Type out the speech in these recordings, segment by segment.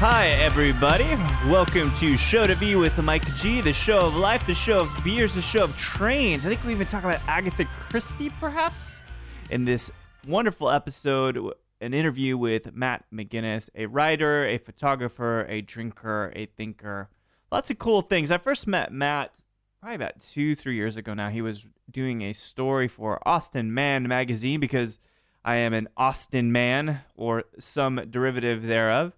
Hi, everybody. Welcome to Show to Be with Mike G, the show of life, the show of beers, the show of trains. I think we even talk about Agatha Christie, perhaps, in this wonderful episode, an interview with Matt McGinnis, a writer, a photographer, a drinker, a thinker. Lots of cool things. I first met Matt probably about 2-3 years ago now. He was doing a story for Austin Man magazine because I am an Austin man or some derivative thereof.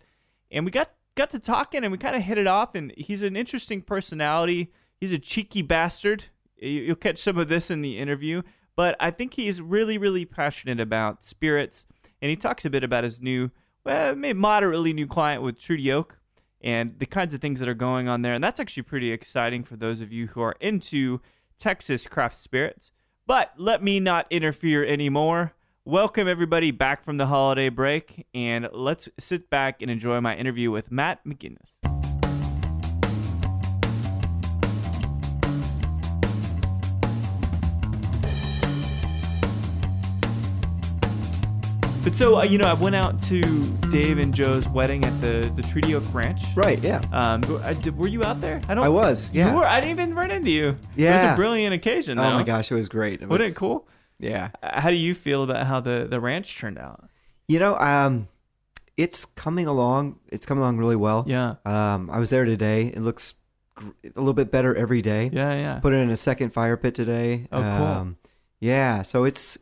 And we got to talking, and we kind of hit it off, and he's an interesting personality. He's a cheeky bastard. You'll catch some of this in the interview. But I think he's really, really passionate about spirits, and he talks a bit about his new, maybe moderately new client with Trudy Oak and the kinds of things that are going on there. And that's actually pretty exciting for those of you who are into Texas craft spirits. But let me not interfere anymore. Welcome, everybody, back from the holiday break, and let's sit back and enjoy my interview with Matt McGinnis. But so, I went out to Dave and Joe's wedding at the Trudy Oak Ranch. Right, yeah. Were you out there? I was, yeah. You were? I didn't even run into you. Yeah. It was a brilliant occasion, though. Oh, my gosh, it was great. Wasn't it cool? Yeah. How do you feel about how the ranch turned out? It's coming along. It's coming along really well. Yeah. I was there today. It looks a little bit better every day. Yeah. Put it in a second fire pit today. Oh, cool. Yeah. So it's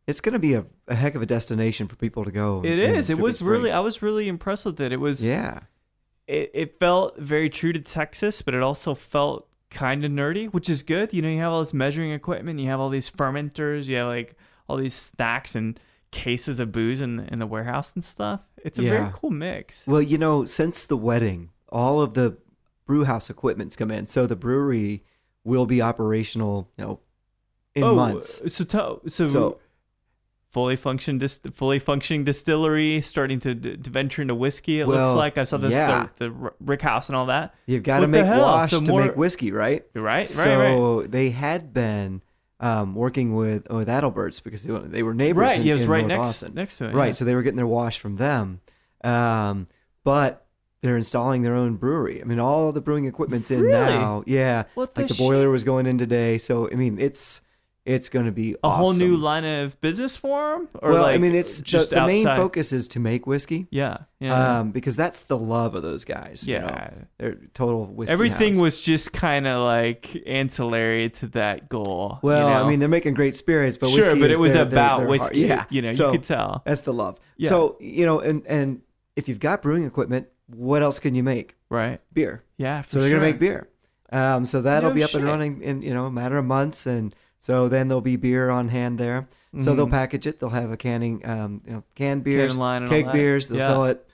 going to be a heck of a destination for people to go. It is. It was really. I was really impressed with it. It was. Yeah. It felt very true to Texas, but it also felt kind of nerdy, which is good. You have all this measuring equipment, you have all these fermenters, you have like all these stacks and cases of booze in the warehouse and stuff. It's a very cool mix. Well, since the wedding, all of the brew house equipment's come in, so the brewery will be operational, in months. So fully functioning distillery, starting to venture into whiskey. It looks like I saw this the Rick House and all that. You've got to make wash to make whiskey, right? Right. So they had been working with Adalbert's because they were neighbors. Right. It was right North Austin. next to it. Right. Yeah. So they were getting their wash from them, but they're installing their own brewery. I mean, all the brewing equipment's in now. Yeah. The boiler was going in today. So it's going to be a awesome. whole new line of business for them? It's just the main focus is to make whiskey. Yeah. Because that's the love of those guys. Yeah. They're total whiskey Everything hounds. was just kind of like ancillary to that goal. Well, they're making great spirits, but whiskey but it was their about whiskey. Yeah. You could tell. That's the love. Yeah. So, and if you've got brewing equipment, what else can you make? Right. Beer. Yeah, So they're going to make beer. So that'll be up and running in, a matter of months. And so then there'll be beer on hand there. Mm-hmm. So they'll package it. They'll have a canned beers, keg beers. They'll sell it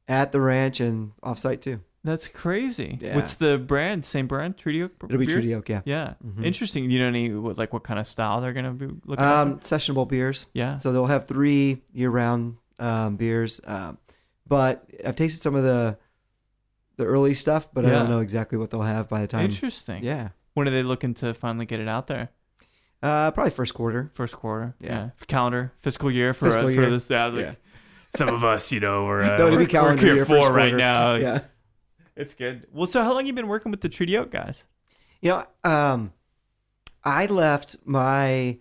at the ranch and off-site too. That's crazy. Yeah. What's the brand? Same brand? Trudy Oak? It'll be Trudy Oak, yeah. Yeah. Mm-hmm. Interesting. You know what kind of style they're going to be looking at? Sessionable beers. Yeah. So they'll have 3 year-round beers. But I've tasted some of the early stuff, but I don't know exactly what they'll have by the time. Interesting. Yeah. When are they looking to finally get it out there? Probably first quarter. First quarter. Yeah. Calendar, fiscal year for this. Yeah. Some of us, we're here for right now. Yeah. It's good. Well, so how long have you been working with the Trudy Oak guys? I left my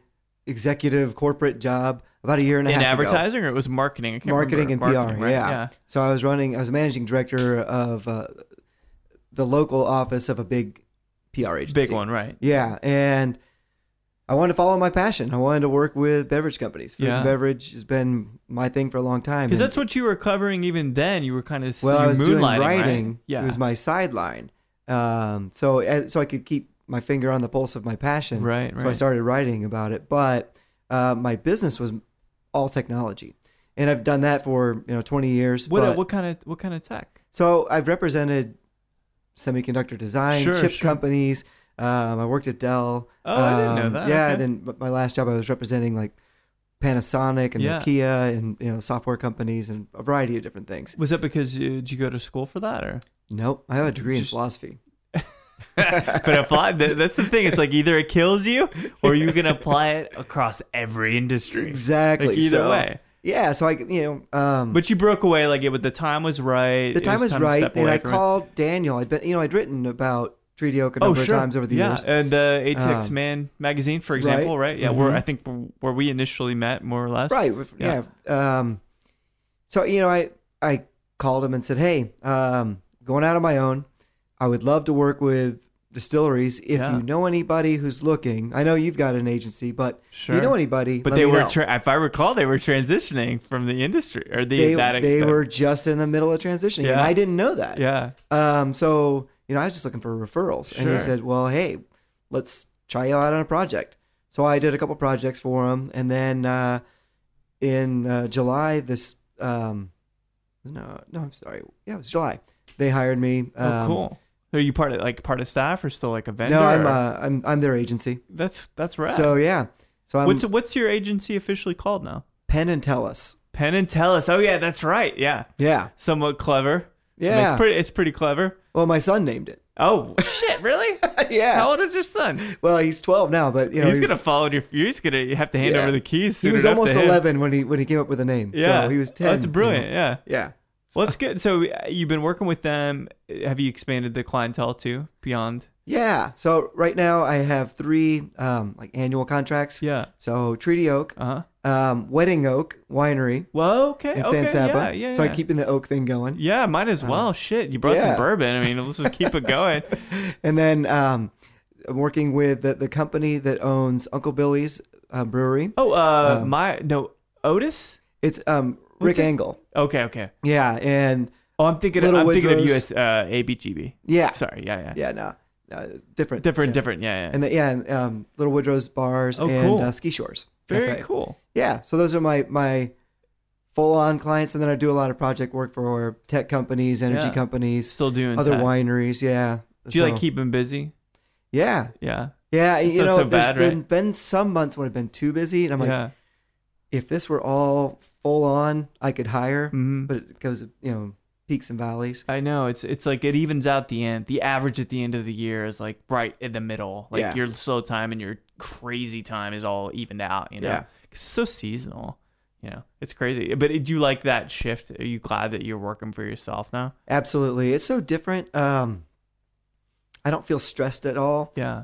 executive corporate job about a year and a half ago. In advertising, or it was marketing? I can't marketing remember. and PR, marketing, right? yeah. So I was managing director of the local office of a big PR agency. Big one, right? Yeah, and I wanted to follow my passion. I wanted to work with beverage companies. Food and beverage has been my thing for a long time. Because that's what you were covering even then. You were kind of I was doing writing. Right? Yeah. It was my sideline. So I could keep my finger on the pulse of my passion. Right. So I started writing about it. But my business was all technology. And I've done that for 20 years. What kind of tech? So I've represented semiconductor design, chip companies. I worked at Dell. Oh, I didn't know that. Yeah, okay. then my last job I was representing like Panasonic and Nokia and software companies and a variety of different things. Was that because did you go to school for that or? Nope, I have a degree in philosophy. But that's the thing. It's like either it kills you or you can apply it across every industry. Exactly. Like either way. Yeah, so but you broke away the time was right. The time was right, and I called Daniel. I'd written about Treaty Oak a number of times over the years. Yeah, and the ATX Man magazine, for example, right? Yeah, mm-hmm. where we initially met, more or less. Right. Yeah. So I called him and said, "Hey, going out on my own. I would love to work with distilleries. If you know anybody who's looking, I know you've got an agency, but if you know anybody, but they were, if I recall, they were transitioning from the industry, or they were just in the middle of transitioning, and I didn't know that. Yeah. So I was just looking for referrals, and he said, "Well, hey, let's try you out on a project." So I did a couple projects for him, and then in July, I'm sorry, it was July. They hired me. Cool. Are you part of staff or still like a vendor? No, I'm their agency. That's rad. So yeah. So what's your agency officially called now? Penn and Tellus. Penn and Tellus. Oh yeah, that's right. Yeah. Yeah. Somewhat clever. Yeah. I mean, it's pretty clever. Well, my son named it. Oh shit! Really? Yeah. How old is your son? Well, he's 12 now, but he's gonna follow your. You're just gonna have to hand over the keys. He was almost 11 when he came up with a name. Yeah. So he was 10. Oh, that's brilliant. Yeah. Yeah. Well, that's good. So you've been working with them. Have you expanded the clientele too beyond? Yeah. So right now I have 3 annual contracts. Yeah. So Treaty Oak, Wedding Oak Winery. Well, okay. In San Saba. Yeah. So I'm keeping the oak thing going. Yeah, might as well. Shit, you brought some bourbon. I mean, let's just keep it going. And then I'm working with the company that owns Uncle Billy's Brewery. Oh, Otis? It's Rick Angle. Okay. Yeah, and I'm thinking of US ABGB. Yeah. Sorry. Yeah. Yeah, no. Different. Yeah. And Little Woodrow's bars cool. Ski Shores. Very Cafe. cool. Yeah, so those are my full-on clients, and then I do a lot of project work for tech companies, energy companies. Still doing other tech. Wineries, yeah. Do you keep them busy? Yeah. Yeah. Yeah, it's not so bad, there's been some months when I've been too busy, and I'm like, if this were all full on, I could hire, but it goes, peaks and valleys. I know it's like it evens out the end. The average at the end of the year is like right in the middle. Like your slow time and your crazy time is all evened out. Yeah, 'cause it's so seasonal. It's crazy. But do you like that shift? Are you glad that you're working for yourself now? Absolutely, it's so different. I don't feel stressed at all. Yeah.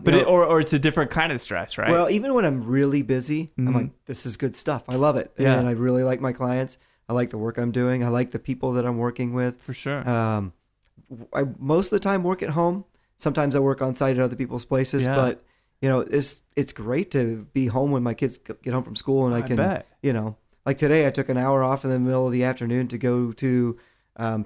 But it's a different kind of stress, right? Well, even when I'm really busy, I'm like, this is good stuff. I love it. Yeah. And I really like my clients. I like the work I'm doing. I like the people that I'm working with. For sure. I most of the time work at home. Sometimes I work on site at other people's places, but it's great to be home when my kids get home from school, and I can bet. Like today I took an hour off in the middle of the afternoon to go to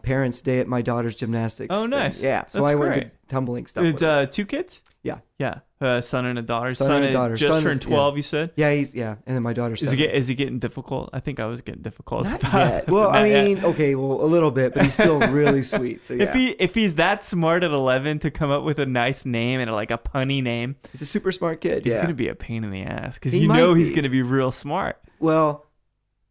Parents' Day at my daughter's gymnastics. Oh, nice. thing. Yeah. So That's I went great. to tumbling stuff. With 2 kids? Yeah. Yeah. Son and a daughter. Son and a daughter. Just Son turned 12, you said? Yeah, and then my daughter's 7. Is he getting difficult? I think I was getting difficult. Not yet. Well, I mean, okay, a little bit, but he's still really sweet. So yeah. If he's that smart at 11 to come up with a nice name and like a punny name, he's a super smart kid. He's gonna be a pain in the ass because he's gonna be real smart. Well,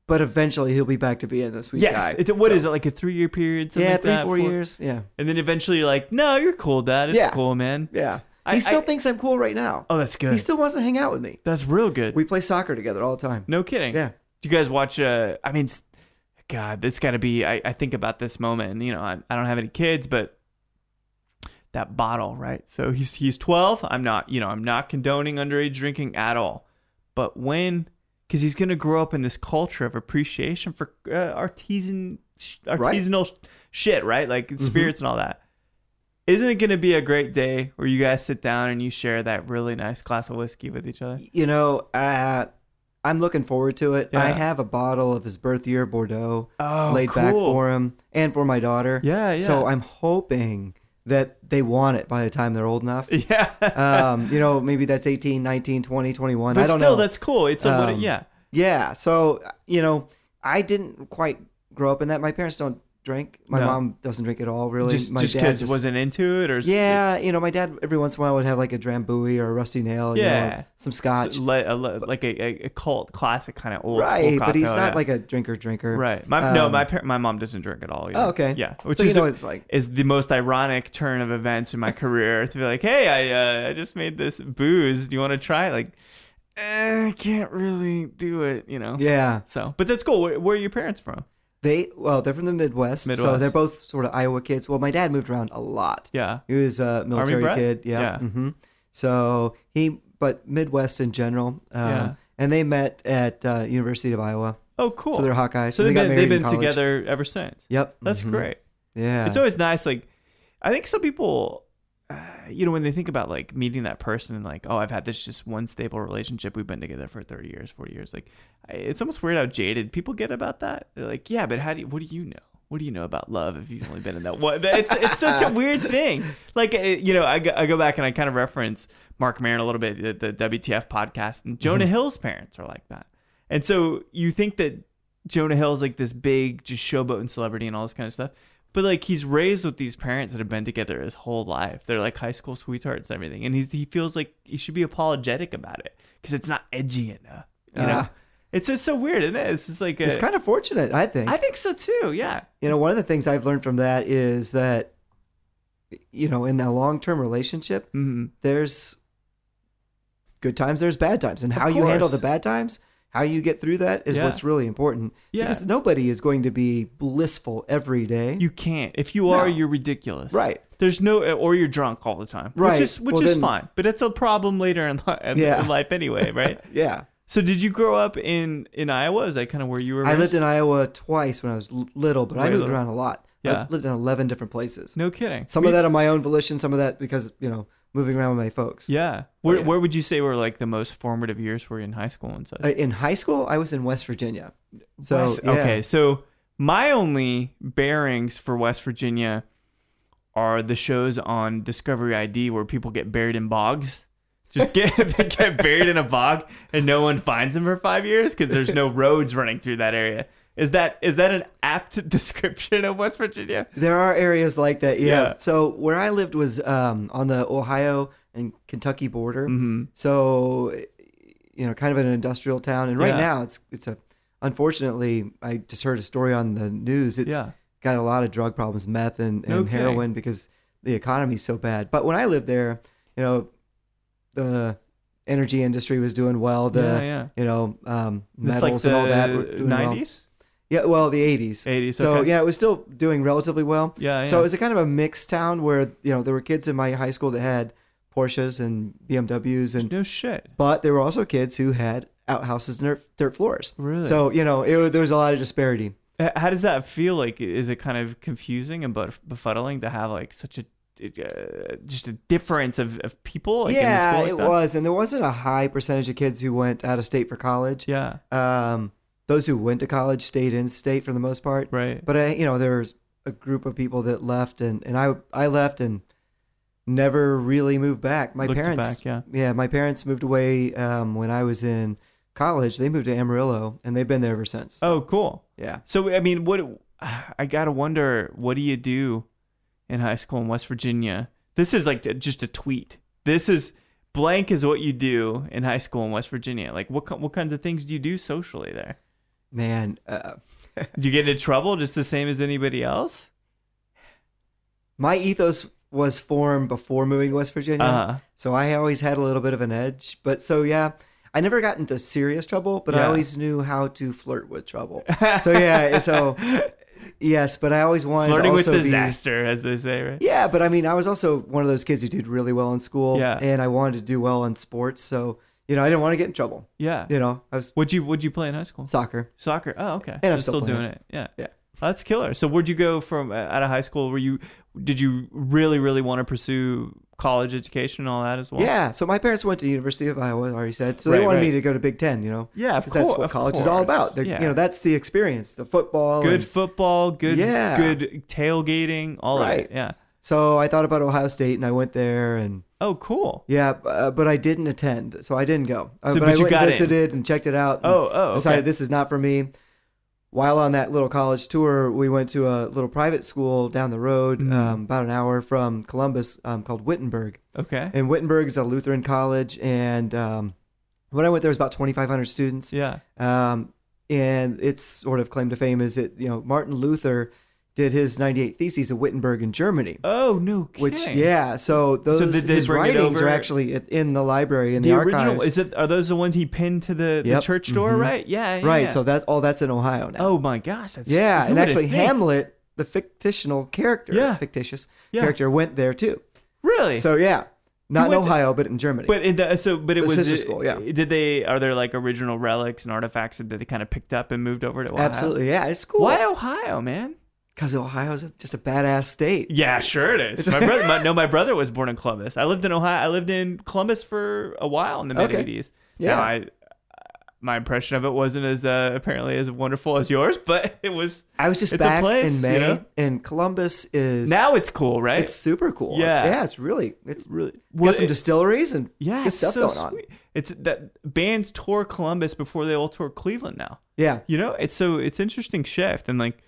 but eventually he'll be back to being a sweet guy. Yes. What is it, like a 3-year period? Yeah, like 3-4 years. Yeah. And then eventually you're like, no, you're cool, Dad. It's cool, man. Yeah. He still thinks I'm cool right now. Oh, that's good. He still wants to hang out with me. That's real good. We play soccer together all the time. No kidding. Yeah. Do you guys watch? I mean, God, it's got to be. I think about this moment, and I don't have any kids, but that bottle, right? So he's 12. I'm not condoning underage drinking at all, but because he's gonna grow up in this culture of appreciation for artisanal shit, right? Like spirits and all that. Isn't it going to be a great day where you guys sit down and you share that really nice glass of whiskey with each other? I'm looking forward to it. Yeah. I have a bottle of his birth year Bordeaux laid cool. back for him and for my daughter. Yeah. So I'm hoping that they want it by the time they're old enough. Yeah. Maybe that's 18, 19, 20, 21. But I don't still, know. That's cool. It's Yeah. So, I didn't quite grow up in that. My parents don't drink. My mom doesn't drink at all, really. Just my dad kids wasn't into it, or yeah, my dad every once in a while would have like a drambuie or a rusty nail, some scotch, so, like a cult classic kind of old school right? cocktail, but he's not like a drinker, right? My mom doesn't drink at all either. Oh, okay, yeah, which so, is the most ironic turn of events in my career to be like, hey, I just made this booze. Do you want to try it? Like, I can't really do it, Yeah. So, but that's cool. Where are your parents from? They're from the Midwest, so they're both sort of Iowa kids. Well, my dad moved around a lot. Yeah. He was a military kid. Yeah. Mm-hmm. So but Midwest in general. And they met at University of Iowa. Oh, cool. So they're Hawkeyes. So they've been together ever since. Yep. That's great. Yeah. It's always nice. Like, I think some people, when they think about like meeting that person and like, oh, I've had this just one stable relationship. We've been together for 30 years, 40 years. Like, it's almost weird how jaded people get about that. They're like, yeah, but what do you know? What do you know about love if you've only been in that one? It's such a weird thing. Like, I go back and I kind of reference Mark Maron a little bit, the WTF podcast, and Jonah Hill's parents are like that. And so you think that Jonah Hill's like this big just showboating celebrity and all this kind of stuff. But like he's raised with these parents that have been together his whole life. They're like high school sweethearts and everything. And he feels like he should be apologetic about it because it's not edgy enough. You know? It's just so weird, isn't it? It's just like it's kind of fortunate, I think. I think so too, yeah. One of the things I've learned from that is that, in a long-term relationship, there's good times, there's bad times. And how you handle the bad times, how you get through that is what's really important. Yeah. Because nobody is going to be blissful every day. You can't. If you are, you're ridiculous. Right. There's or you're drunk all the time. Right. Which is fine. But it's a problem later in life anyway, right? Yeah. So did you grow up in Iowa? Is that kind of where you were raised? I lived in Iowa twice when I was little, but I moved around a lot. Yeah. I lived in 11 different places. No kidding. Some of that on my own volition, some of that because, moving around with my folks. Yeah. Where would you say were like the most formative years for you in high school and such? In high school, I was in West Virginia. So okay, so my only bearings for West Virginia are the shows on Discovery ID where people get buried in bogs. Just get buried in a bog and no one finds them for 5 years because there's no roads running through that area. Is that an apt description of West Virginia? There are areas like that, yeah. So where I lived was on the Ohio and Kentucky border. Mm-hmm. So, kind of an industrial town. And right now it's unfortunately, I just heard a story on the news. It's got a lot of drug problems, meth and heroin because the economy's so bad. But when I lived there, the energy industry was doing well. Metals like and all that were doing 90s? well. Yeah, well, the 80s. 80s, so, okay. it was still doing relatively well. Yeah. So it was a kind of a mixed town where, there were kids in my high school that had Porsches and BMWs. And no shit. But there were also kids who had outhouses and dirt floors. Really? So, there was a lot of disparity. How does that feel? Like, is it kind of confusing and befuddling to have like such a just a difference of people? Like, in the school like that? Was. And there wasn't a high percentage of kids who went out of state for college. Yeah. Those who went to college stayed in state for the most part. Right. But, there was a group of people that left and I left and never really moved back. My parents moved away when I was in college. They moved to Amarillo and they've been there ever since. Oh, cool. Yeah. So, I mean, I got to wonder, what do you do in high school in West Virginia? This is like just a tweet. This is blank is what you do in high school in West Virginia. Like what kinds of things do you do socially there? Man, do you get into trouble just the same as anybody else? My ethos was formed before moving to West Virginia. So I always had a little bit of an edge. But so, I never got into serious trouble, but I always knew how to flirt with trouble. So, yes, but I always wanted flirting to also with disaster, as they say, right? Yeah, but I mean, I was also one of those kids who did really well in school, and I wanted to do well in sports. So, I didn't want to get in trouble. Yeah, I was. What'd you play in high school? Soccer. Oh, okay. And I'm still doing it. Yeah. Oh, that's killer. So, where'd you go from out of high school? Did you really, really want to pursue college education and all that as well? Yeah. So my parents went to University of Iowa, I already said. So they wanted me to go to Big Ten, Yeah, of course. That's what college is all about. That's the experience. The football. Good football, good tailgating, all of it. Yeah. So I thought about Ohio State, and I went there, and oh, cool. Yeah, but I didn't attend, so I didn't go. So, but I went and visited and checked it out. And decided this is not for me. While on that little college tour, we went to a little private school down the road, about an hour from Columbus, called Wittenberg. Okay. And Wittenberg is a Lutheran college, and when I went there, it was about 2,500 students. Yeah. And its sort of claim to fame is that Martin Luther did his 98 Theses at Wittenberg in Germany. Oh, no kidding. Which, yeah, so his writings are actually in the library, in the archives. Are those the ones he pinned to the church door, right? Yeah, right, so that's in Ohio now. Oh my gosh, that's and actually Hamlet, the fictitious character, went there too. Really? So yeah. Not in Ohio, but in Germany. But it was sister school. Yeah. Are there like original relics and artifacts that they kind of picked up and moved over to Ohio? Absolutely, yeah. It's cool. Why Ohio, man? Because Ohio's just a badass state. Yeah, sure it is. My brother was born in Columbus. I lived in Ohio. I lived in Columbus for a while in the mid '80s. Yeah. Now, my impression of it wasn't as apparently as wonderful as yours, but it was. I was just back in May, and Columbus is now it's cool, right? It's super cool. Yeah, it's really got some distilleries and good stuff going on. It's that bands tour Columbus before they all tour Cleveland now. Yeah, it's interesting shift, and like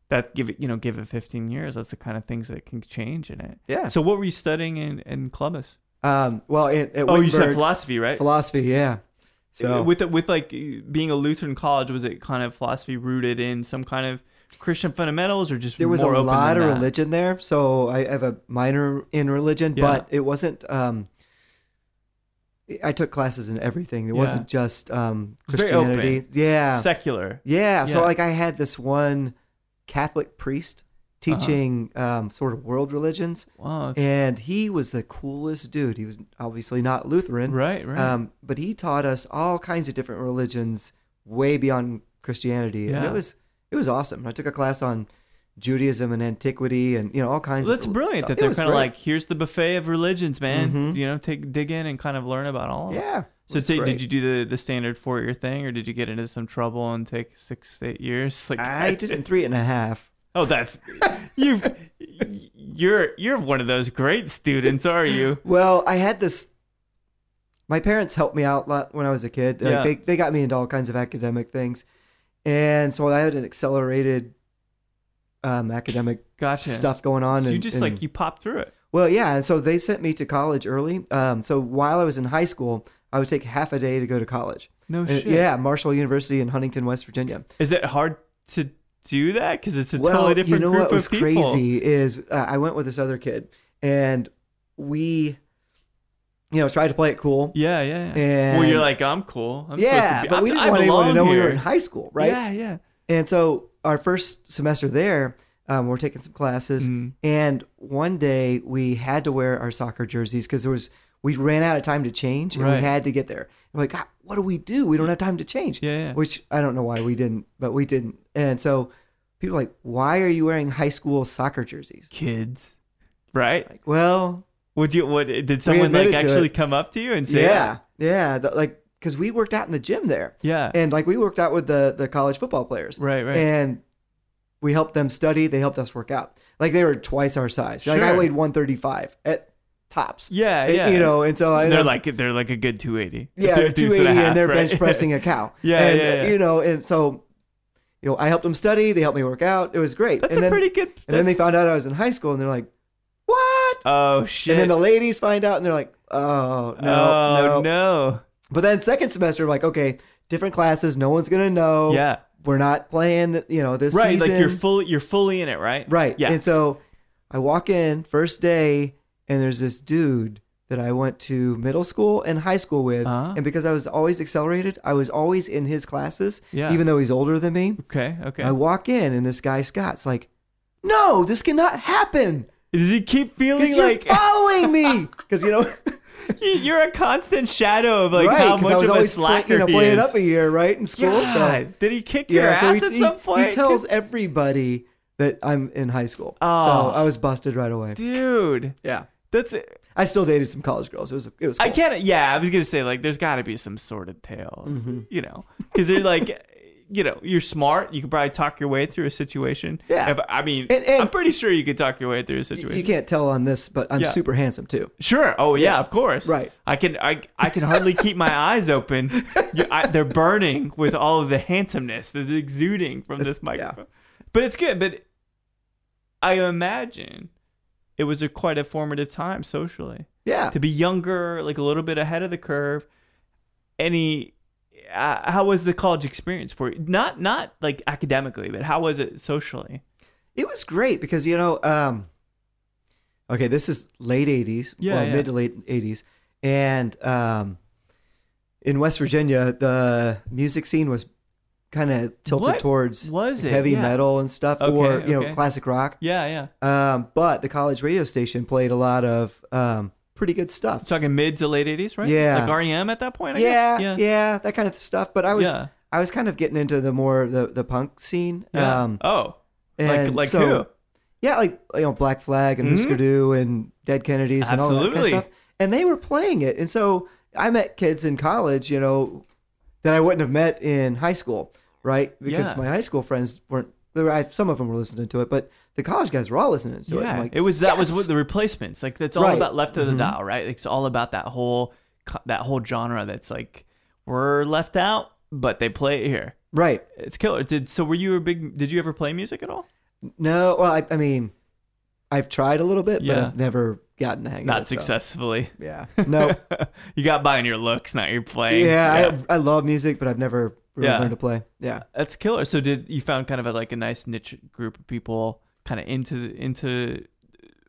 that give it 15 years. That's the kind of things that can change in it. Yeah. So what were you studying in Columbus? At Wittenberg, you said philosophy, right? Philosophy, yeah. So with like being a Lutheran college, was it kind of philosophy rooted in some kind of Christian fundamentals, or just there was more a open lot than of that? religion there? So I have a minor in religion, but it wasn't. I took classes in everything. It wasn't just Christianity. Yeah, secular. Yeah. So like I had this one Catholic priest teaching sort of world religions. Wow, and he was the coolest dude. He was obviously not Lutheran. Right. But he taught us all kinds of different religions way beyond Christianity. And it was awesome. I took a class on Judaism and antiquity and all kinds of That's brilliant stuff. that they're kind of like, here's the buffet of religions, man. Dig in and kind of learn about all of them. Yeah. So did you do the standard 4-year thing, or did you get into some trouble and take 6-8 years? Like I did it in 3.5. Oh, that's you're one of those great students, are you? Well, I had this. My parents helped me out a lot when I was a kid. Yeah. Like they got me into all kinds of academic things, and so I had an accelerated academic stuff going on. So you popped through it. Well, yeah, and so they sent me to college early. So while I was in high school, I would take half a day to go to college. No shit. Yeah, Marshall University in Huntington, West Virginia. Is it hard to do that? Because it's a totally different group of people. What was crazy is I went with this other kid, and we tried to play it cool. Yeah. And well, you're like, I'm cool. But we didn't want anyone to know we were in high school, right? Yeah. And so our first semester there, we're taking some classes, and one day we had to wear our soccer jerseys because we ran out of time to change, and we had to get there. We're like, God, what do we do? We don't have time to change. Yeah. Which I don't know why we didn't, but we didn't. And so people are like, why are you wearing high school soccer jerseys? Kids, right? Like, well, did someone like actually come up to you and say, yeah, because we worked out in the gym there. Yeah. And like we worked out with the college football players. Right. And we helped them study. They helped us work out. Like they were twice our size. Like I weighed 135 at tops. Yeah. And so they're like a good 280. Yeah, they're 280, and they're bench pressing a cow. Yeah. And so I helped them study. They helped me work out. It was great. That's pretty good. And then they found out I was in high school, and they're like, "What?" Oh shit! And then the ladies find out, and they're like, "Oh no." But then second semester, I'm like, okay, different classes. No one's gonna know. Yeah. We're not playing this right, season. Like you're fully in it, right? Right. Yeah. And so I walk in first day, and there's this dude that I went to middle school and high school with. And because I was always accelerated, I was always in his classes, even though he's older than me. Okay. I walk in, and this guy, Scott's like, no, this cannot happen. Does he keep feeling like... you're following me? Because, you're a constant shadow of like how much of a slacker he playing is. Up a year, right, in school. God, so did he kick your ass at some point? He tells everybody that I'm in high school. Oh. So I was busted right away. Dude. Yeah. That's it. I still dated some college girls. It was cool. I was gonna say, like, there's got to be some sordid tales, because they're like, you're smart. You could probably talk your way through a situation. Yeah. I'm pretty sure you could talk your way through a situation. You can't tell on this, but I'm super handsome too. Sure. Oh yeah, of course. Right. I can hardly keep my eyes open. They're burning with all of the handsomeness that's exuding from this microphone. Yeah. But it's good. But I imagine it was quite a formative time socially. Yeah. To be younger, like a little bit ahead of the curve. How was the college experience for you? Not like academically, but how was it socially? It was great because, okay, this is late 80s, mid to late 80s. And in West Virginia, the music scene was kind of tilted towards heavy metal and stuff, classic rock. Yeah. But the college radio station played a lot of pretty good stuff. You're talking mid to late 80s, right? Yeah. Like REM at that point, I guess? Yeah, that kind of stuff. But I was kind of getting into the punk scene. Yeah. Like so, who? Yeah, like Black Flag and Husker Du and Dead Kennedys and all that kind of stuff. And they were playing it. And so I met kids in college, that I wouldn't have met in high school, right? Because my high school friends weren't. Some of them were listening to it, but the college guys were all listening to it. Yeah, like, that was what the Replacements. Like that's all about Left of the Dial, right? It's all about that whole genre that's like we're left out, but they play it here. Right. It's killer. Did you ever play music at all? No. Well, I mean, I've tried a little bit, but I've never gotten the hang of it. Not successfully. So. Yeah. No. You got by on your looks, not your playing. Yeah. I love music, but I've never really learned to play. Yeah. That's killer. So did you found kind of a nice niche group of people kind of into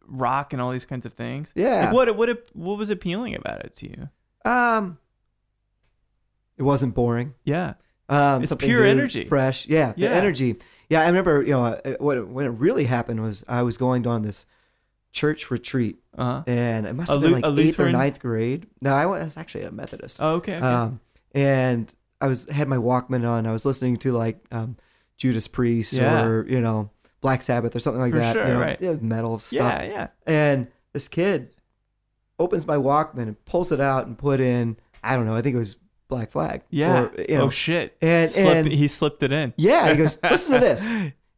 rock and all these kinds of things? Yeah. Like what was appealing about it to you? It wasn't boring. Yeah. It's pure new, energy. Fresh. Yeah. The energy. Yeah. I remember, when it really happened was I was going on this church retreat, and it must have been like 8th or 9th grade. No, I was actually a Methodist. Oh, okay. And I had my Walkman on. I was listening to like Judas Priest or Black Sabbath or something like that. Sure, right. Metal stuff. Yeah. And this kid opens my Walkman and pulls it out and put in, I don't know, I think it was Black Flag. Yeah. Oh shit. And he slipped it in. Yeah. He goes, listen to this.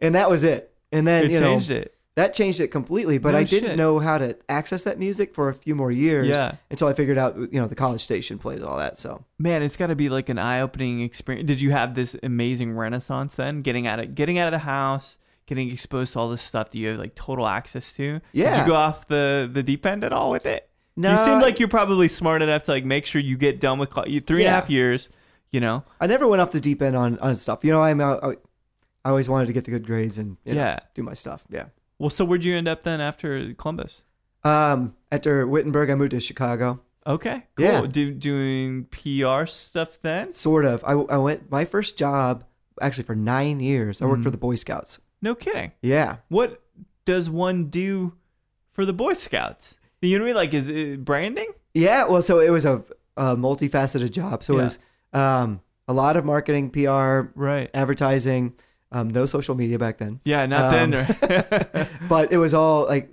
And that was it. And then it changed it. That changed it completely, but I didn't know how to access that music for a few more years until I figured out, the college station played all that. So, man, it's got to be like an eye-opening experience. Did you have this amazing renaissance then, getting out of the house, getting exposed to all this stuff that you have like total access to? Yeah. Did you go off the deep end at all with it? No. You seem like you're probably smart enough to like make sure you get done with 3.5 years. I never went off the deep end on stuff. I always wanted to get the good grades and do my stuff. Yeah. Well, so where'd you end up then after Columbus? After Wittenberg, I moved to Chicago. Okay, cool. Yeah. Doing PR stuff then? Sort of. I went, my first job, actually for 9 years, I worked for the Boy Scouts. No kidding. Yeah. What does one do for the Boy Scouts? You know what I mean? Like, is it branding? Yeah, well, so it was a multifaceted job. So it was a lot of marketing, PR, advertising. No social media back then. Yeah, not then. But it was all like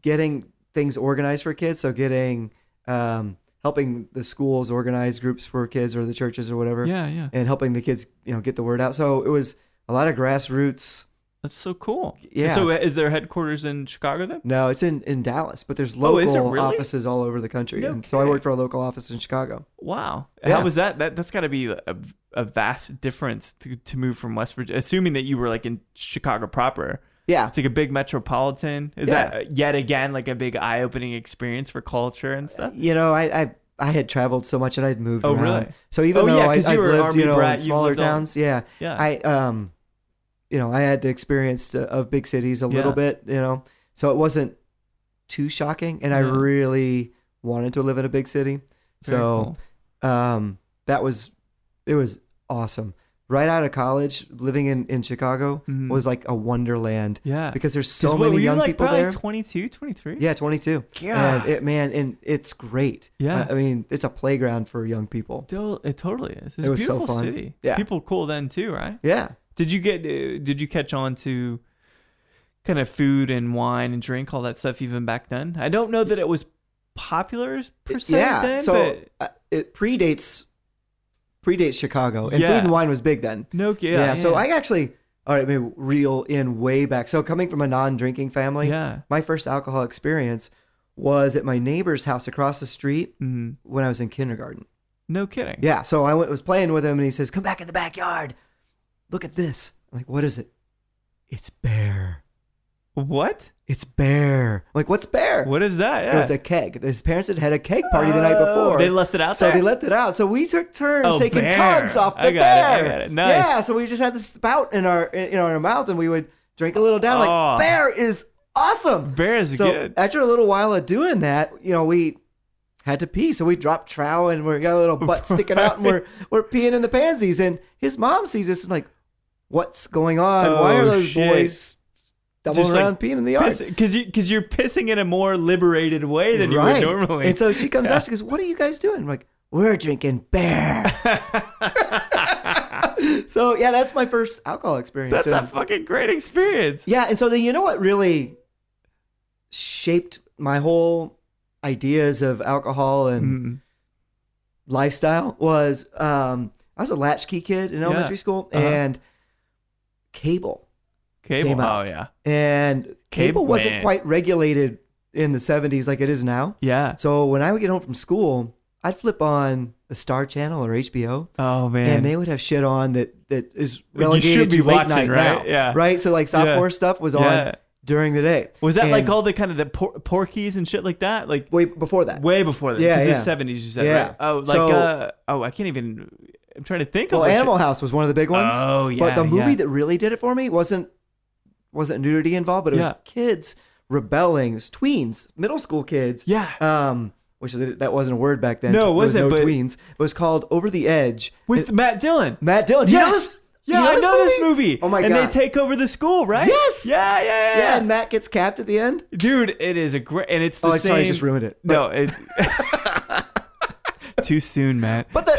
getting things organized for kids. So getting, helping the schools organize groups for kids or the churches or whatever. Yeah. And helping the kids, get the word out. So it was a lot of grassroots. That's so cool. Yeah. So is there headquarters in Chicago then? No, it's in Dallas, but there's local offices all over the country. No and kidding. so I worked for a local office in Chicago. Wow. Yeah. How was that? That's got to be a vast difference to move from West Virginia, assuming that you were like in Chicago proper. Yeah. It's like a big metropolitan. Is that yet again like a big eye-opening experience for culture and stuff? I had traveled so much and I'd moved around. Really? So even though I lived, brat, in smaller towns, I had the experience of big cities a little bit, so it wasn't too shocking. And I really wanted to live in a big city. Very cool. It was awesome. Right out of college, living in Chicago was like a wonderland. Yeah. Because there's so many young people there. 22, 23? Yeah, 22. God. And it's great. Yeah. I mean, it's a playground for young people. It totally is. It's it was a beautiful so fun. city. Yeah. People cool then too, right? Yeah. Did you catch on to kind of food and wine and drink, all that stuff even back then? I don't know that it was popular per se then. So it predates predates Chicago, and Food and Wine was big then. Yeah. So I actually, all right, maybe reel in way back. So coming from a non-drinking family, my first alcohol experience was at my neighbor's house across the street when I was in kindergarten. No kidding. Yeah. So I was playing with him, and he says, "Come back in the backyard. Look at this." I'm like, "What is it?" "It's bear." What? "It's bear." I'm like, "What's bear?" What is that? It was a keg. His parents had a keg party the night before. They left it out there? So they left it out. So we took turns taking tugs off the bear. I got it. Nice. Yeah, so we just had this spout in our mouth, and we would drink a little down. Like, bear is awesome. Bear is good. After a little while of doing that, we had to pee. So we dropped trow, and we got a little butt sticking out, and we're peeing in the pansies. And his mom sees us and like, "What's going on? Why are those boys doubling around peeing in the yard?" Because you're pissing in a more liberated way than you would normally. And so she comes out, she goes, "What are you guys doing?" I'm like, "We're drinking bear." So yeah, that's my first alcohol experience. That's a fucking great experience. Yeah, and so then you know what really shaped my whole ideas of alcohol and lifestyle was I was a latchkey kid in elementary school, and cable came out. Oh yeah. And cable wasn't quite regulated in the 70s like it is now. Yeah. So when I would get home from school, I'd flip on the Star Channel or HBO. Oh man. And they would have shit on that is relegated to late night right? now. Yeah. Right? So like softcore stuff was on during the day. Was that like all the kind of the Porkies and shit like that? Like way before that. Way before that. Yeah, Because the 70s you said, right? Oh, like I can't even. I'm trying to think. Well, Animal House was one of the big ones. Oh yeah. But the movie that really did it for me wasn't nudity involved, but it was kids rebelling. It was tweens, middle school kids. Yeah. Which that wasn't a word back then. No, it wasn't. There was no tweens. It was called Over the Edge with Matt Dillon. Matt Dillon. Do you know this? Yeah, I know this movie. Oh my god! And they take over the school, right? Yes. Yeah. Yeah, and Matt gets capped at the end. Dude, it is a great, and it's the same. Sorry, I just ruined it. No, it's too soon, Matt. But the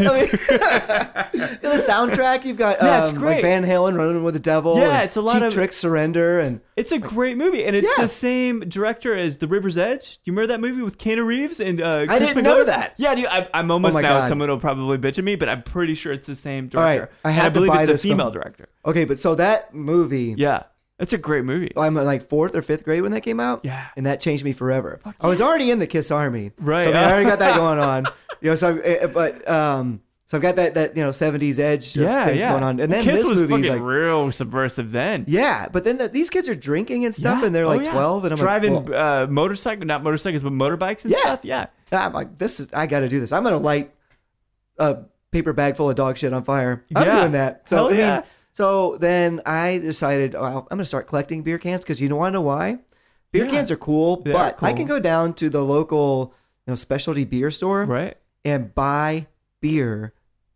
soundtrack, you've got it's great. like Van Halen, Running with the Devil. Yeah, it's a lot Cheap of Trick, Surrender, and it's a great movie, and it's the same director as The River's Edge. You remember that movie with Keanu Reeves and Chris I didn't McGowan? know that. Yeah, dude, I'm almost now. God. Someone will probably bitch at me, but I'm pretty sure it's the same director. All right, I believe to buy it's a this female director. Okay, but so that movie. Yeah. It's a great movie. I'm in like 4th or 5th grade when that came out. Yeah. And that changed me forever. I was already in the Kiss Army. Right. So I already got that going on. So I've got that 70s edge things going on. And then Kiss this was movie's fucking like real subversive then. Yeah, but then these kids are drinking and stuff, and they're like 12, and I'm driving like, not motorcycles, but motorbikes and stuff. Yeah. I'm like, I got to do this. I'm gonna light a paper bag full of dog shit on fire. I'm doing that. So So then I decided, I'm going to start collecting beer cans because you want to know why? Beer cans are cool, but I can go down to the local specialty beer store and buy beer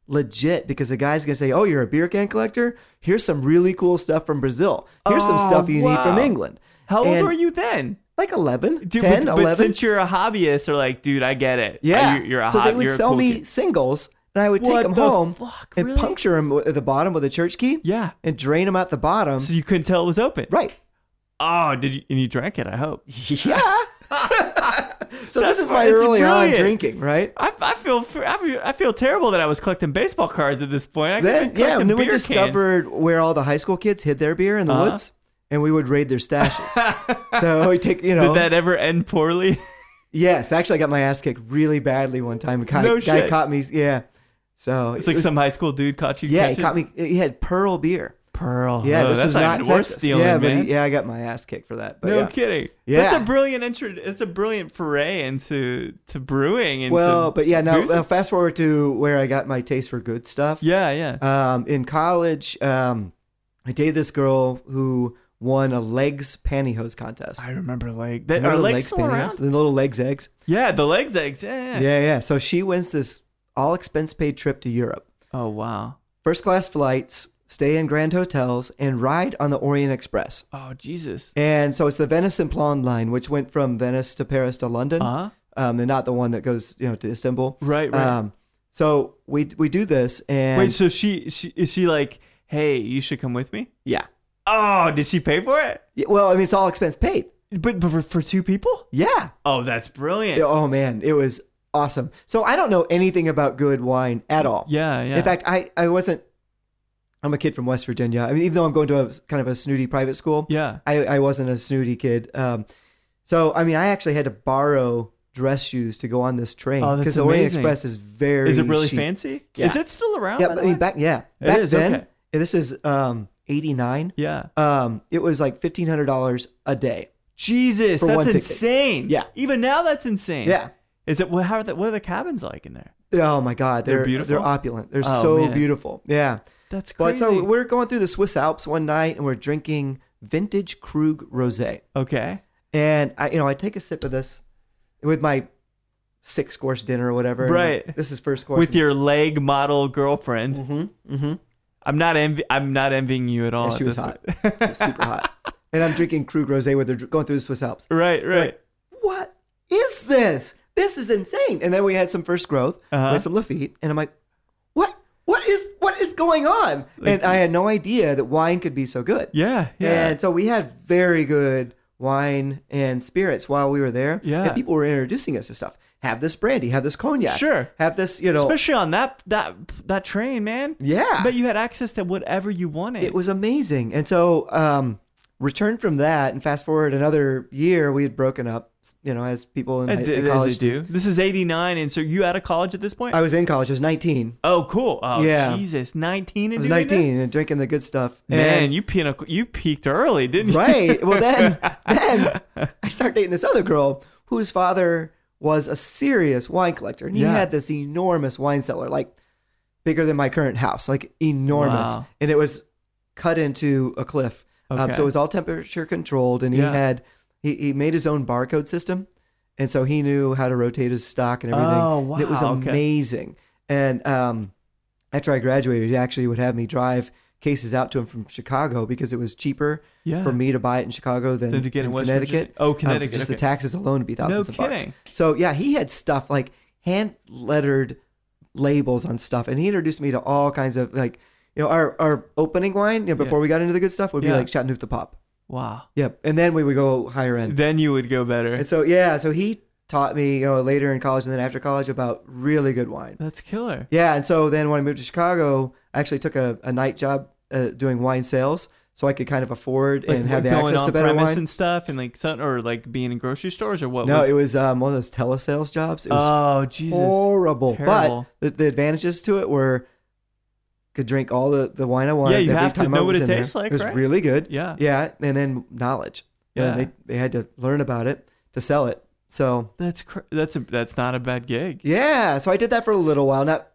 legit because the guy's going to say, "Oh, you're a beer can collector? Here's some really cool stuff from Brazil. Here's some stuff you need from England." How old were you then? Like 11, dude, 10, but 11. Since you're a hobbyist, they're like, dude, I get it. Yeah. You're a so they would sell me singles. And I would take them home and puncture them at the bottom with a church key. Yeah. And drain them out the bottom. So you couldn't tell it was open. Right. Oh, did you? And you drank it, I hope. Yeah. So this is my early on drinking, right? I feel terrible that I was collecting baseball cards at this point. And then we discovered where all the high school kids hid their beer in the woods, and we would raid their stashes. So we take, Did that ever end poorly? Yes, actually, I got my ass kicked really badly one time. Guy caught me. Yeah. So it's like some high school dude caught you. Yeah, he caught me. He had Pearl beer. Pearl. Yeah, this that's was not worth stealing, man. But I got my ass kicked for that. But no kidding. Yeah. That's a brilliant It's a brilliant foray into brewing. Now fast forward to where I got my taste for good stuff. Yeah. In college, I dated this girl who won a legs pantyhose contest. I remember Are legs still around? The little legs eggs. Yeah, the legs eggs. Yeah. Yeah. So she wins this all expense paid trip to Europe. Oh, wow. First class flights, stay in grand hotels, and ride on the Orient Express. Oh, Jesus. And so it's the Venice and Plon line, which went from Venice to Paris to London. And not the one that goes, to Istanbul. Right. So we do this, and wait, so she is she like, hey, you should come with me? Yeah. Oh, did she pay for it? Yeah, well, I mean, it's all expense paid. But for two people? Yeah. Oh, that's brilliant. Oh man, it was awesome. So I don't know anything about good wine at all. Yeah. In fact, I wasn't. I'm a kid from West Virginia. I mean, even though I'm going to a kind of a snooty private school, I wasn't a snooty kid. So I mean, I actually had to borrow dress shoes to go on this train because the Orient Express is very. Is it really cheap. fancy? Yeah. Is it still around? Yeah, I mean, back then. Okay. This is 89. Yeah. It was like $1,500 a day. Jesus, that's insane. Yeah. Even now, that's insane. Yeah. Is it? What are the cabins like in there? Oh my God, they're beautiful. They're opulent. They're so beautiful. Yeah. That's crazy. But so we're going through the Swiss Alps one night and we're drinking vintage Krug Rosé. Okay. And I take a sip of this with my 6-course dinner or whatever. Right. Like, this is first course. With your leg model girlfriend. Mm-hmm. Mm-hmm. I'm not envying you at all. Yeah, she was hot. She was super hot. And I'm drinking Krug Rosé with her going through the Swiss Alps. Right. Like, what is this? This is insane. And then we had some first growth. We had some Lafite. And I'm like, what is going on? And I had no idea that wine could be so good. Yeah. And so we had very good wine and spirits while we were there. Yeah. And people were introducing us to stuff. Have this brandy, have this cognac. Sure. Have this, Especially on that train, man. Yeah. But you had access to whatever you wanted. It was amazing. And so returned from that and fast forward another year, we had broken up, as people in college do. This is 89, and so you out of college at this point? I was in college. I was 19. Oh, cool. Oh, yeah. Jesus. 19 and I was 19 and drinking the good stuff. Man, you peaked early, didn't you? Right. Well, then I started dating this other girl whose father was a serious wine collector. And he had this enormous wine cellar, like bigger than my current house, like enormous. Wow. And it was cut into a cliff. Okay. So it was all temperature controlled, and he made his own barcode system, and so he knew how to rotate his stock and everything. Oh, wow. And it was amazing. And after I graduated, he actually would have me drive cases out to him from Chicago because it was cheaper for me to buy it in Chicago than to get in Connecticut. Oh, Connecticut. Just the taxes alone would be thousands of bucks. Kidding. So he had stuff like hand lettered labels on stuff, and he introduced me to all kinds of our opening wine, before we got into the good stuff, would be like Chateauneuf du Pape. Wow. Yep. And then we would go higher end. Then you would go better. And so, so he taught me, later in college and then after college about really good wine. That's killer. Yeah. And so then when I moved to Chicago, I actually took a night job doing wine sales so I could kind of afford and have the access to better wine. And stuff and or being in grocery stores or what? No, it was one of those telesales jobs. It was Jesus. Horrible. Terrible. But the advantages to it were could drink all the wine I wanted. Yeah, you have to know what it tastes like, It was really good. Yeah. Yeah, and then knowledge. They had to learn about it to sell it. So that's not a bad gig. Yeah, so I did that for a little while, not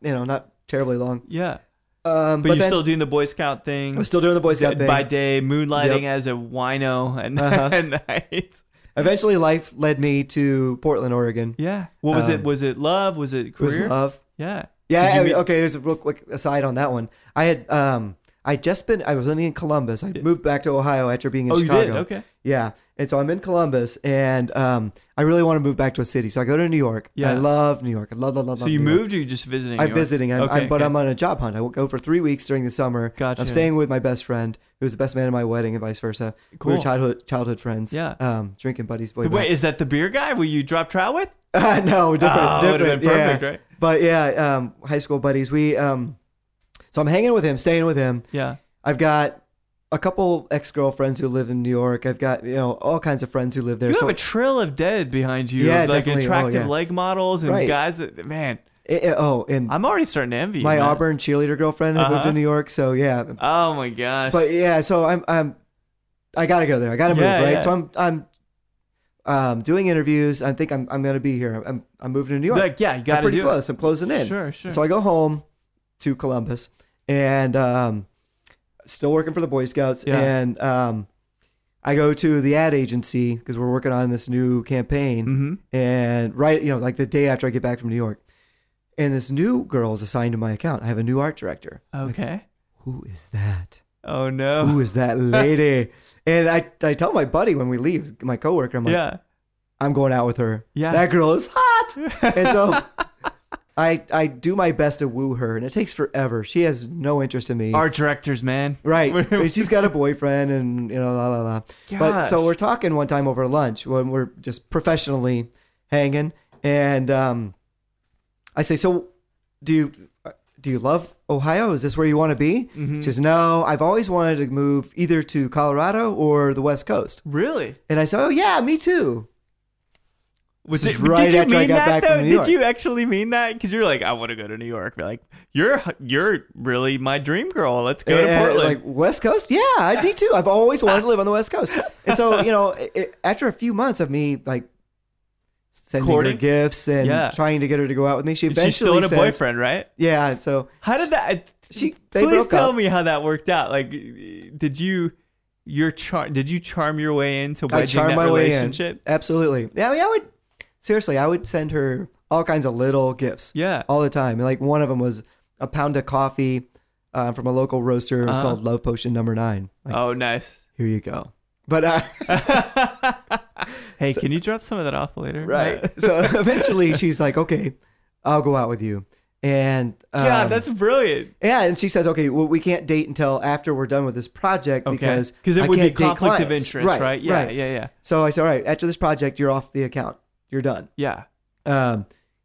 terribly long. Yeah. But you're still doing the Boy Scout thing. I was still doing the Boy Scout thing. By day, moonlighting as a wino at night. Eventually, life led me to Portland, Oregon. Yeah. What was it? Was it love? Was it career? It was love. Yeah. Yeah. Okay. There's a real quick aside on that one. I had I was living in Columbus. I moved back to Ohio after being in Chicago. You did? Okay. Yeah. And so I'm in Columbus, and I really want to move back to a city. So I go to New York. Yeah. I love New York. I love So you moved, or you just visiting? I'm visiting. But I'm on a job hunt. I will go for 3 weeks during the summer. Gotcha. I'm staying with my best friend, who was the best man at my wedding, and vice versa. Cool. We were childhood friends. Yeah. Drinking buddies. Wait, is that the beer guy? Will you drop trout with? No, different. Would have been perfect, right? But high school buddies. We so I'm hanging with him, staying with him. Yeah. I've got a couple ex-girlfriends who live in New York. I've got, all kinds of friends who live there. You have a trail of dead behind you. Yeah, like definitely. attractive leg models and guys that, man. And I'm already starting to envy you. My Auburn cheerleader girlfriend had moved to New York, so yeah. Oh my gosh. But so I gotta go there. I gotta move, right? Yeah. So I'm doing interviews. I think I'm gonna be here. I'm moving to New York. Like, yeah, you gotta I'm pretty close. I'm closing in. Sure. So I go home to Columbus, and still working for the Boy Scouts, and I go to the ad agency because we're working on this new campaign, and like the day after I get back from New York, and this new girl is assigned to my account. I have a new art director. Okay. Like, who is that? Oh no. Who is that lady? And I tell my buddy when we leave, my coworker, I'm like, I'm going out with her. Yeah. That girl is hot. And so I do my best to woo her, and it takes forever. She has no interest in me. Art directors, man. Right. She's got a boyfriend, and la. But so we're talking one time over lunch when we're just professionally hanging, and I say, so do you love Ohio? Is this where you want to be? Mm-hmm. She says, no, I've always wanted to move either to Colorado or the West Coast. Really? And I said, oh yeah, me too. Did you mean that though? Did you actually mean that? Because you're like, I want to go to New York. Be like, you're really my dream girl. Let's go to Portland. Like West Coast? Yeah, me too. I've always wanted to live on the West Coast. And so, after a few months of me like sending her gifts and trying to get her to go out with me, she eventually she's still in a says, boyfriend, right? Yeah. So how did that? Please tell me how that worked out. Like, did you charm your way into wedging that relationship? Absolutely. Yeah. I would send her all kinds of little gifts. Yeah. All the time. Like one of them was a pound of coffee from a local roaster. It was called Love Potion Number 9. Like, oh, nice. Here you go. But hey, can you drop some of that off later? Right. So eventually she's like, okay, I'll go out with you. And God, that's brilliant. Yeah, and she says, okay, well, we can't date until after we're done with this project because it would be conflict of interest, right? Yeah. So I said, all right, after this project, you're off the account. You're done. Yeah.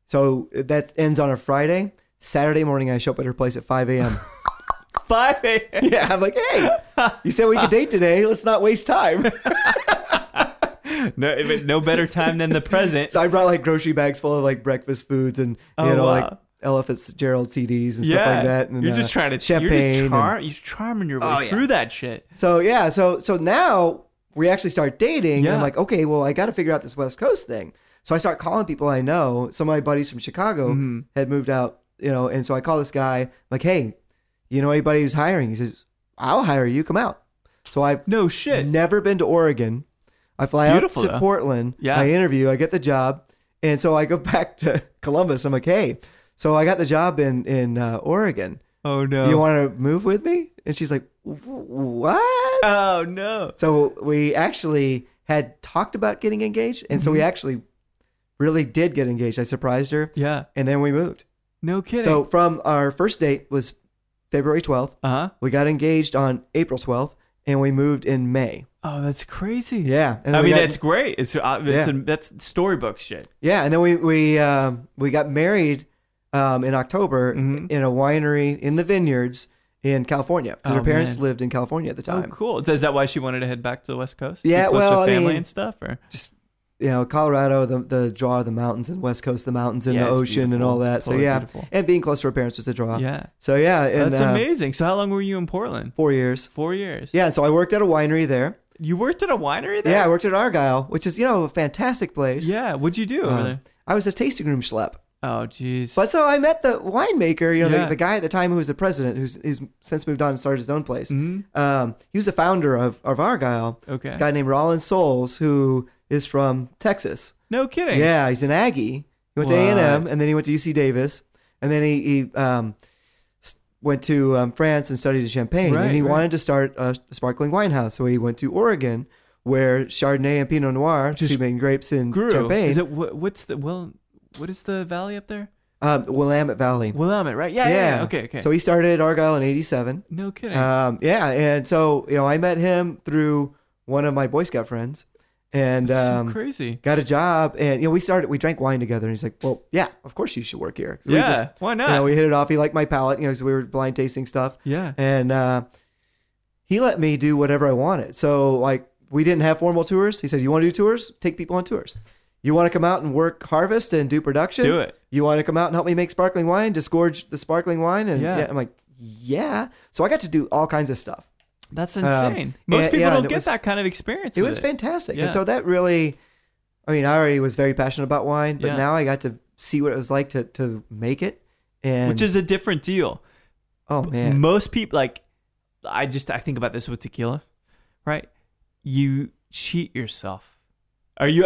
So that ends on a Friday. Saturday morning, I show up at her place at 5 a.m. 5 a.m. Yeah, I'm like, hey, you said we could date today. Let's not waste time. No better time than the present. So I brought like grocery bags full of like breakfast foods and like Ella Fitzgerald CDs and stuff like that. And, you're just trying to champagne. You're charming your way through that shit. So so now we actually start dating. And I'm like, okay, well, I got to figure out this West Coast thing. So I start calling people I know. Some of my buddies from Chicago had moved out, and so I call this guy. I'm like, hey, you know anybody who's hiring? He says, I'll hire you. Come out. So I've never been to Oregon. I fly out to Portland. Yeah. I interview. I get the job. And so I go back to Columbus. I'm like, hey, so I got the job in Oregon. Oh, no. You want to move with me? And she's like, what? Oh, no. So we actually had talked about getting engaged. And so we actually really did get engaged. I surprised her. Yeah. And then we moved. No kidding. So from our first date was February 12th. Uh-huh. We got engaged on April 12th and we moved in May. Oh, that's crazy. Yeah. And that's great. That's storybook shit. Yeah. And then we got married in October in a winery in the vineyards in California. Because her parents lived in California at the time. Oh, cool. Is that why she wanted to head back to the West Coast? Yeah. Well, family and stuff, or just Colorado, the draw of the mountains, and West Coast, the mountains and the ocean and all that. Totally beautiful. And being close to her parents was a draw. Yeah. So and, that's amazing. So how long were you in Portland? 4 years. 4 years. Yeah. So I worked at a winery there. You worked at a winery there? Yeah, I worked at Argyle, which is a fantastic place. Yeah. What'd you do over there? I was a tasting room schlep. Oh, geez. But so I met the winemaker, the guy at the time who was the president, who's since moved on and started his own place. Mm-hmm. He was the founder of Argyle. Okay. This guy named Rollin Souls, who is from Texas. No kidding. Yeah, he's an Aggie. He went to A&M, and then he went to UC Davis, and then he went to France and studied in Champagne, and he wanted to start a sparkling wine house. So he went to Oregon, where Chardonnay and Pinot Noir, two main grapes in Champagne. Is it what is the valley up there? Willamette Valley. Willamette, right? Yeah. Okay. So he started at Argyle in '87. No kidding. And so I met him through one of my Boy Scout friends. And so crazy. Got a job, and we drank wine together, and he's like, well, yeah, of course you should work here. So why not? We hit it off. He liked my palate, so we were blind tasting stuff. Yeah. And he let me do whatever I wanted. So we didn't have formal tours. He said, you want to do tours? Take people on tours. You want to come out and work harvest and do production? Do it. You want to come out and help me make sparkling wine, disgorge the sparkling wine? And I'm like, yeah. So I got to do all kinds of stuff. That's insane. Most people don't get that kind of experience. It was fantastic. Yeah. And so that really, I already was very passionate about wine, but now I got to see what it was like to make it. Which is a different deal. Oh, man. Most people, I think about this with tequila, right? You cheat yourself. Are you?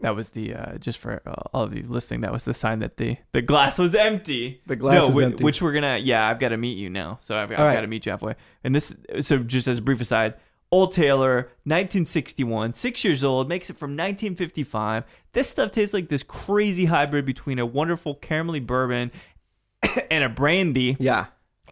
That was the just for all of you listening. That was the sign that the glass was empty. The glass is empty. Which we're gonna. Yeah, I've got to meet you now. So I've got to meet you halfway. And this. So just as a brief aside, Old Taylor, 1961, 6 years old, makes it from 1955. This stuff tastes like this crazy hybrid between a wonderful caramelly bourbon and a brandy. Yeah.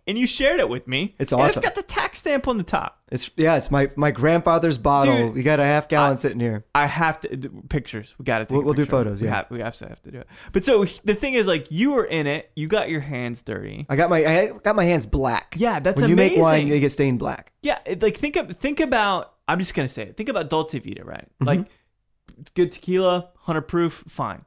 And you shared it with me. It's awesome. And it's got the stamp on the top. It's my grandfather's bottle. Dude, you got a half gallon sitting here. I have to pictures. We got to take. We'll do photos. We have to do it. But so the thing is, like, you were in it. You got your hands dirty. I got my hands black. Yeah, that's when amazing. You make wine, they get stained black. Yeah, like think about. I'm just gonna say it. Think about Dolce Vita, right? Like, good tequila, 100 proof, fine.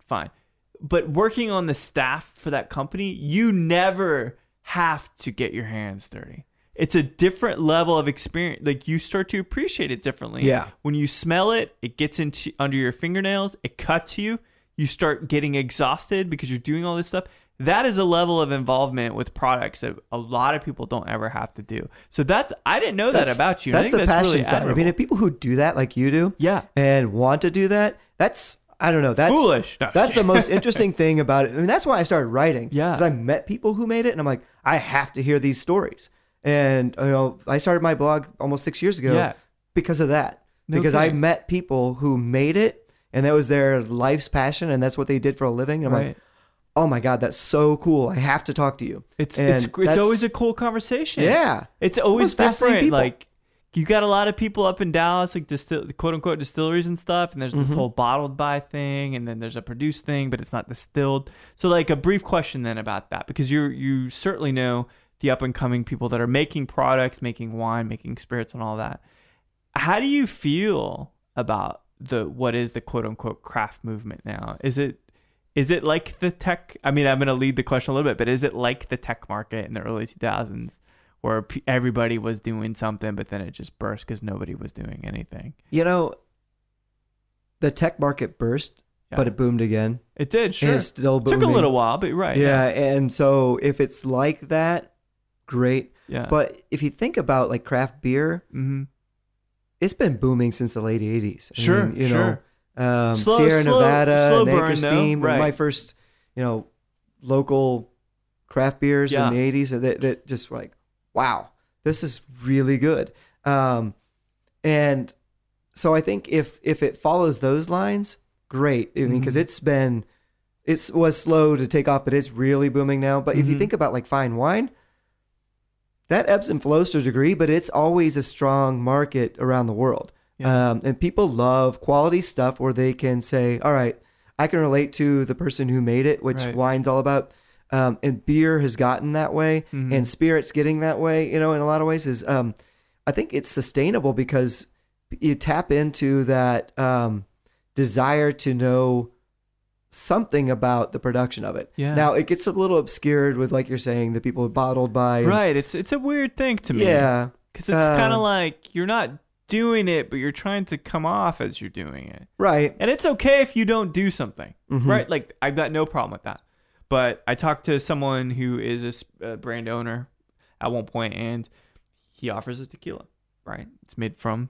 But working on the staff for that company, you never have to get your hands dirty. It's a different level of experience. Like, you start to appreciate it differently. Yeah. When you smell it, it gets into under your fingernails. It cuts you. You start getting exhausted because you're doing all this stuff. That is a level of involvement with products that a lot of people don't ever have to do. So I didn't know that about you. That's I think the that's passion really side. admirable. I mean, if people who do that like you do, and want to do that, that's, I don't know, that's foolish. No, that's the most interesting thing about it. I mean, that's why I started writing. Yeah, because I met people who made it, and I'm like, I have to hear these stories. And I started my blog almost 6 years ago because of that. Because I met people who made it, and that was their life's passion, and that's what they did for a living. And I'm like, oh my God, that's so cool. I have to talk to you. It's always a cool conversation. Yeah. It's always different. Like, you got a lot of people up in Dallas, like quote unquote distilleries and stuff. And there's this whole bottled by thing. And then there's a produced thing, but it's not distilled. So, like, a brief question then about that, because you certainly know the up and coming people that are making products, making wine, making spirits and all that. How do you feel about what is the quote unquote craft movement now? Is it like the tech? I mean, I'm going to lead the question a little bit, but is it like the tech market in the early 2000s where everybody was doing something, but then it just burst because nobody was doing anything? The tech market burst, but it boomed again. It did, sure. And it's still booming. Took a little while, but you're right. Yeah, and so if it's like that, great. Yeah. But if you think about like craft beer, it's been booming since the late 80s. Sure, sure. Sierra Nevada, burn, Anchor Steam, right. my first, local craft beers in the 80s that just were like, wow, this is really good. And so I think if it follows those lines, great. I mean, because it was slow to take off, but it's really booming now. But if you think about like fine wine, that ebbs and flows to a degree, but it's always a strong market around the world. Yeah. And people love quality stuff where they can say, all right, I can relate to the person who made it, which wine's all about. And beer has gotten that way, and spirits getting that way, in a lot of ways is, I think it's sustainable because you tap into that desire to know something about the production of it. Yeah. Now it gets a little obscured with, like you're saying, the people bottled by. Right. It's a weird thing to me. Yeah. Because it's kind of like you're not doing it, but you're trying to come off as you're doing it. Right. And it's okay if you don't do something. Right. Like, I've got no problem with that. But I talked to someone who is a brand owner at one point, and he offers a tequila. Right. It's made from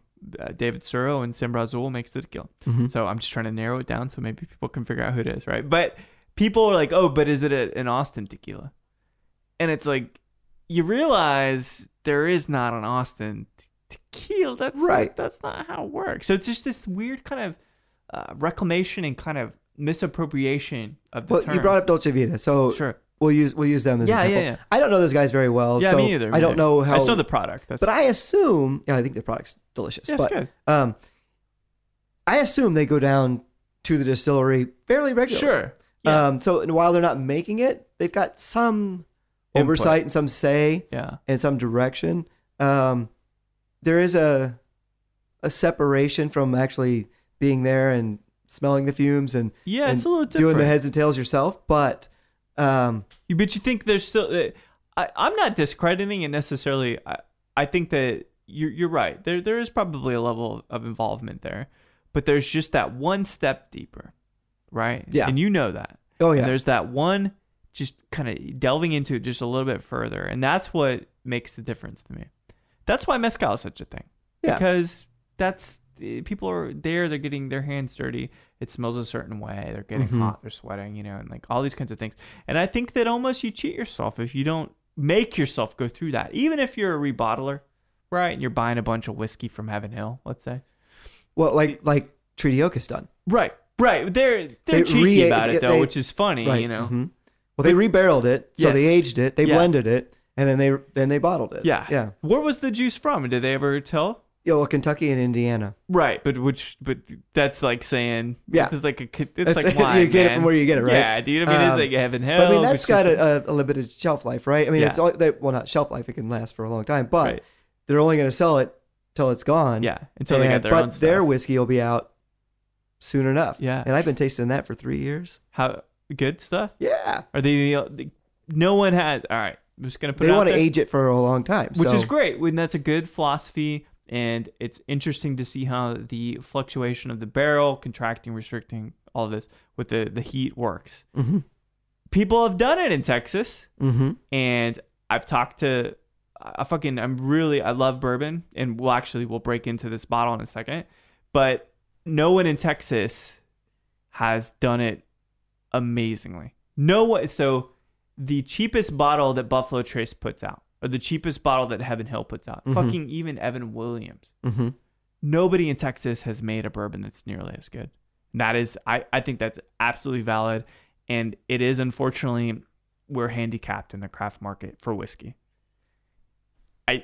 David Suro, and Simbra Azul makes the tequila. So I'm just trying to narrow it down so maybe people can figure out who it is, right? But people are like, oh, but is it an Austin tequila? And it's like, you realize there is not an Austin tequila. That's right. That's not how it works. So it's just this weird kind of reclamation and kind of misappropriation of the terms. You brought up Dolce Vita, so sure. We'll use them as an example. Yeah. I don't know those guys very well. Yeah, so me either. I don't know how. I just know the product. But I assume, I think the product's delicious. Yeah, but, it's good. I assume they go down to the distillery fairly regularly. Sure. Yeah. So while they're not making it, they've got some oversight and some say and some direction. There is a separation from actually being there and smelling the fumes and it's a little different. Doing the heads and tails yourself, but you think there's still I'm not discrediting it necessarily. I think that you're right. There is probably a level of involvement there, but there's just that one step deeper, right? Yeah. And you know that. Oh yeah. And there's that one just kind of delving into it just a little bit further, and that's what makes the difference to me. That's why mezcal is such a thing. Yeah. Because people are there, they're getting their hands dirty. It smells a certain way. They're getting hot, they're sweating, and like all these kinds of things. And I think that almost you cheat yourself if you don't make yourself go through that. Even if you're a rebottler, right? And you're buying a bunch of whiskey from Heaven Hill, let's say. Well, like Treaty Oak has done. Right. They're cheeky about it though, which is funny, right. Well, they rebarreled it, so they aged it, they blended it, And then they bottled it. Yeah. Yeah. Where was the juice from? Did they ever tell? Yeah, well, Kentucky and Indiana. Right, but that's like saying, it's like wine, you get it from where you get it, right? Yeah, dude. I mean, it's like heaven, hell. But I mean, that's got a limited shelf life, right? I mean, Yeah. it's not shelf life; it can last for a long time, but they're only going to sell it till it's gone. Yeah, until they get their own stuff. But their whiskey will be out soon enough. Yeah, and I've been tasting that for 3 years. How good stuff? Yeah. Are they? No one has. All right, I'm just gonna put. They want to age it for a long time, which is great. And that's a good philosophy. And it's interesting to see how the fluctuation of the barrel, contracting, restricting, all this with the heat works. Mm-hmm. People have done it in Texas. Mm-hmm. And I've talked to, I love bourbon. And we'll break into this bottle in a second. But no one in Texas has done it amazingly. So the cheapest bottle that Buffalo Trace puts out, or the cheapest bottle that Heaven Hill puts out. Mm-hmm. Fucking even Evan Williams. Mm-hmm. Nobody in Texas has made a bourbon that's nearly as good. That is, I think that's absolutely valid. And it is, unfortunately, we're handicapped in the craft market for whiskey. I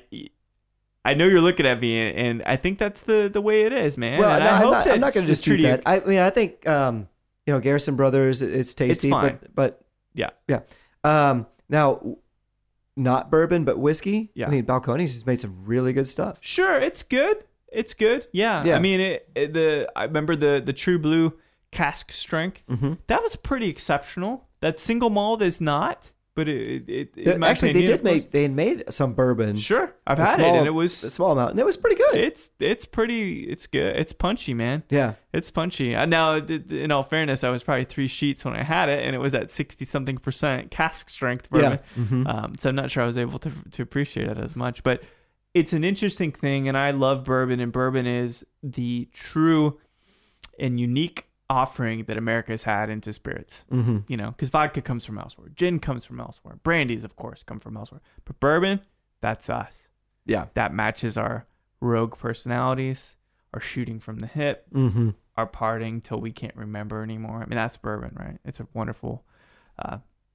know you're looking at me, and I think that's the way it is, man. Well, and I'm not going to dispute that. I mean, I think, Garrison Brothers, it's tasty. It's fine. But yeah. Yeah. Now, not bourbon, but whiskey. Yeah. I mean, Balcones has made some really good stuff. Sure, it's good. It's good. Yeah. I mean, I remember the True Blue cask strength. Mm-hmm. That was pretty exceptional. That single malt is not, but they made some bourbon. Sure, I've had it, and it was a small amount, and it was pretty good. It's good. It's punchy, man. Yeah, it's punchy. Now, in all fairness, I was probably 3 sheets when I had it, and it was at 60-something% cask strength bourbon. Yeah. Mm-hmm. So I'm not sure I was able to appreciate it as much, but it's an interesting thing, and I love bourbon, and bourbon is the true and unique offering that America has had into spirits. Mm-hmm. Because vodka comes from elsewhere, gin comes from elsewhere, brandies, of course, come from elsewhere, but bourbon, that's us. Yeah, that matches our rogue personalities, our shooting from the hip, mm-hmm. our partying till we can't remember anymore. I mean, that's bourbon, right? It's a wonderful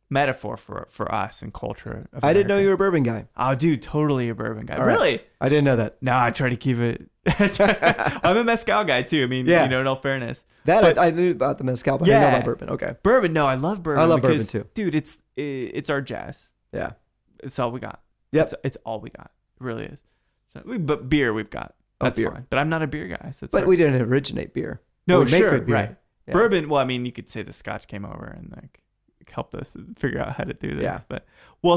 metaphor for us and culture. I didn't know you were a bourbon guy. Oh, dude, totally a bourbon guy. All right. Really? I didn't know that. No, I try to keep it. I'm a mezcal guy too. I mean, in all fairness. I knew about the mezcal, but I didn't know about bourbon. Okay. Bourbon, no, I love bourbon. I love bourbon too. Dude, it's our jazz. Yeah. It's all we got. Yep. It's all we got. It really is. But beer we've got. That's beer. Fine. But I'm not a beer guy. So we didn't originate beer. No, we make good beer. Right. Yeah. Bourbon, well, I mean, you could say the Scotch came over and helped us figure out how to do this. Yeah.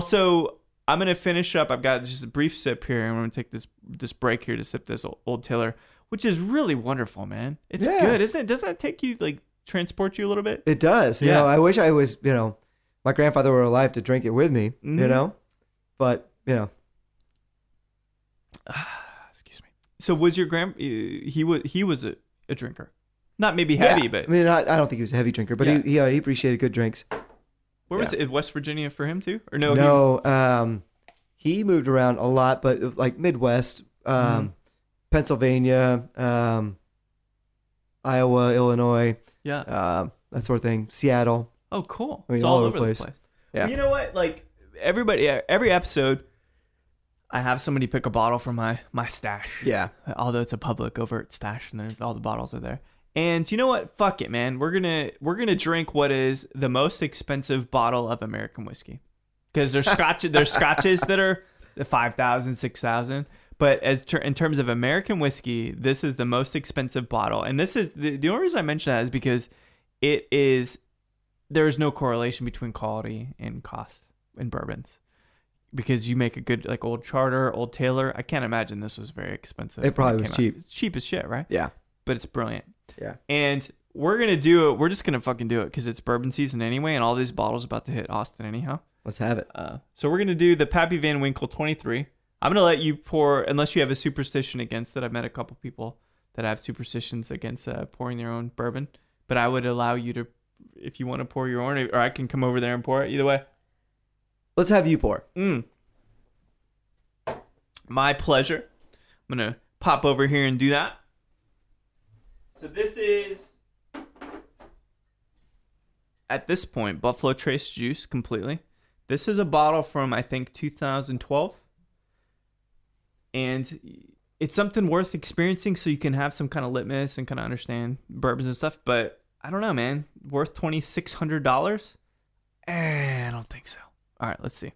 So I'm going to finish up. I've got just a brief sip here, and I'm going to take this break here to sip this Old Taylor, which is really wonderful, man. It's good, isn't it? Doesn't that take you, transport you a little bit? It does. You know, I wish I was, my grandfather were alive to drink it with me, mm-hmm. But, Excuse me. So was your he was a drinker? Not maybe heavy, but... I mean, I don't think he was a heavy drinker, but he appreciated good drinks. Where was it? West Virginia for him too? Or no? No, he moved around a lot, but Midwest, Pennsylvania, Iowa, Illinois, that sort of thing. Seattle. Oh, cool. I mean, it's all over the place. Yeah. Well, you know what? Everybody, every episode, I have somebody pick a bottle from my stash. Yeah. Although it's a public overt stash, and all the bottles are there. And you know what? Fuck it, man. We're gonna drink what is the most expensive bottle of American whiskey, because there's scotches that are the 5,000, 6,000. But in terms of American whiskey, this is the most expensive bottle, and this is the only reason I mention that is because there is no correlation between quality and cost in bourbons. Because you make a good Old Charter, Old Taylor. I can't imagine this was very expensive. It probably was cheap. It's cheap as shit, right? Yeah. But it's brilliant. Yeah. And we're going to do it. We're just going to fucking do it because it's bourbon season anyway, and all these bottles are about to hit Austin anyhow. Let's have it. So we're going to do the Pappy Van Winkle 23. I'm going to let you pour, unless you have a superstition against it. I've met a couple people that have superstitions against pouring their own bourbon. But I would allow you to, if you want to pour your own, or I can come over there and pour it. Either way. Let's have you pour. My pleasure. I'm going to pop over here and do that. So this is, at this point, Buffalo Trace juice completely. This is a bottle from, I think, 2012. And it's something worth experiencing so you can have some kind of litmus and kind of understand bourbons and stuff. But I don't know, man. Worth $2,600? I don't think so. All right, let's see.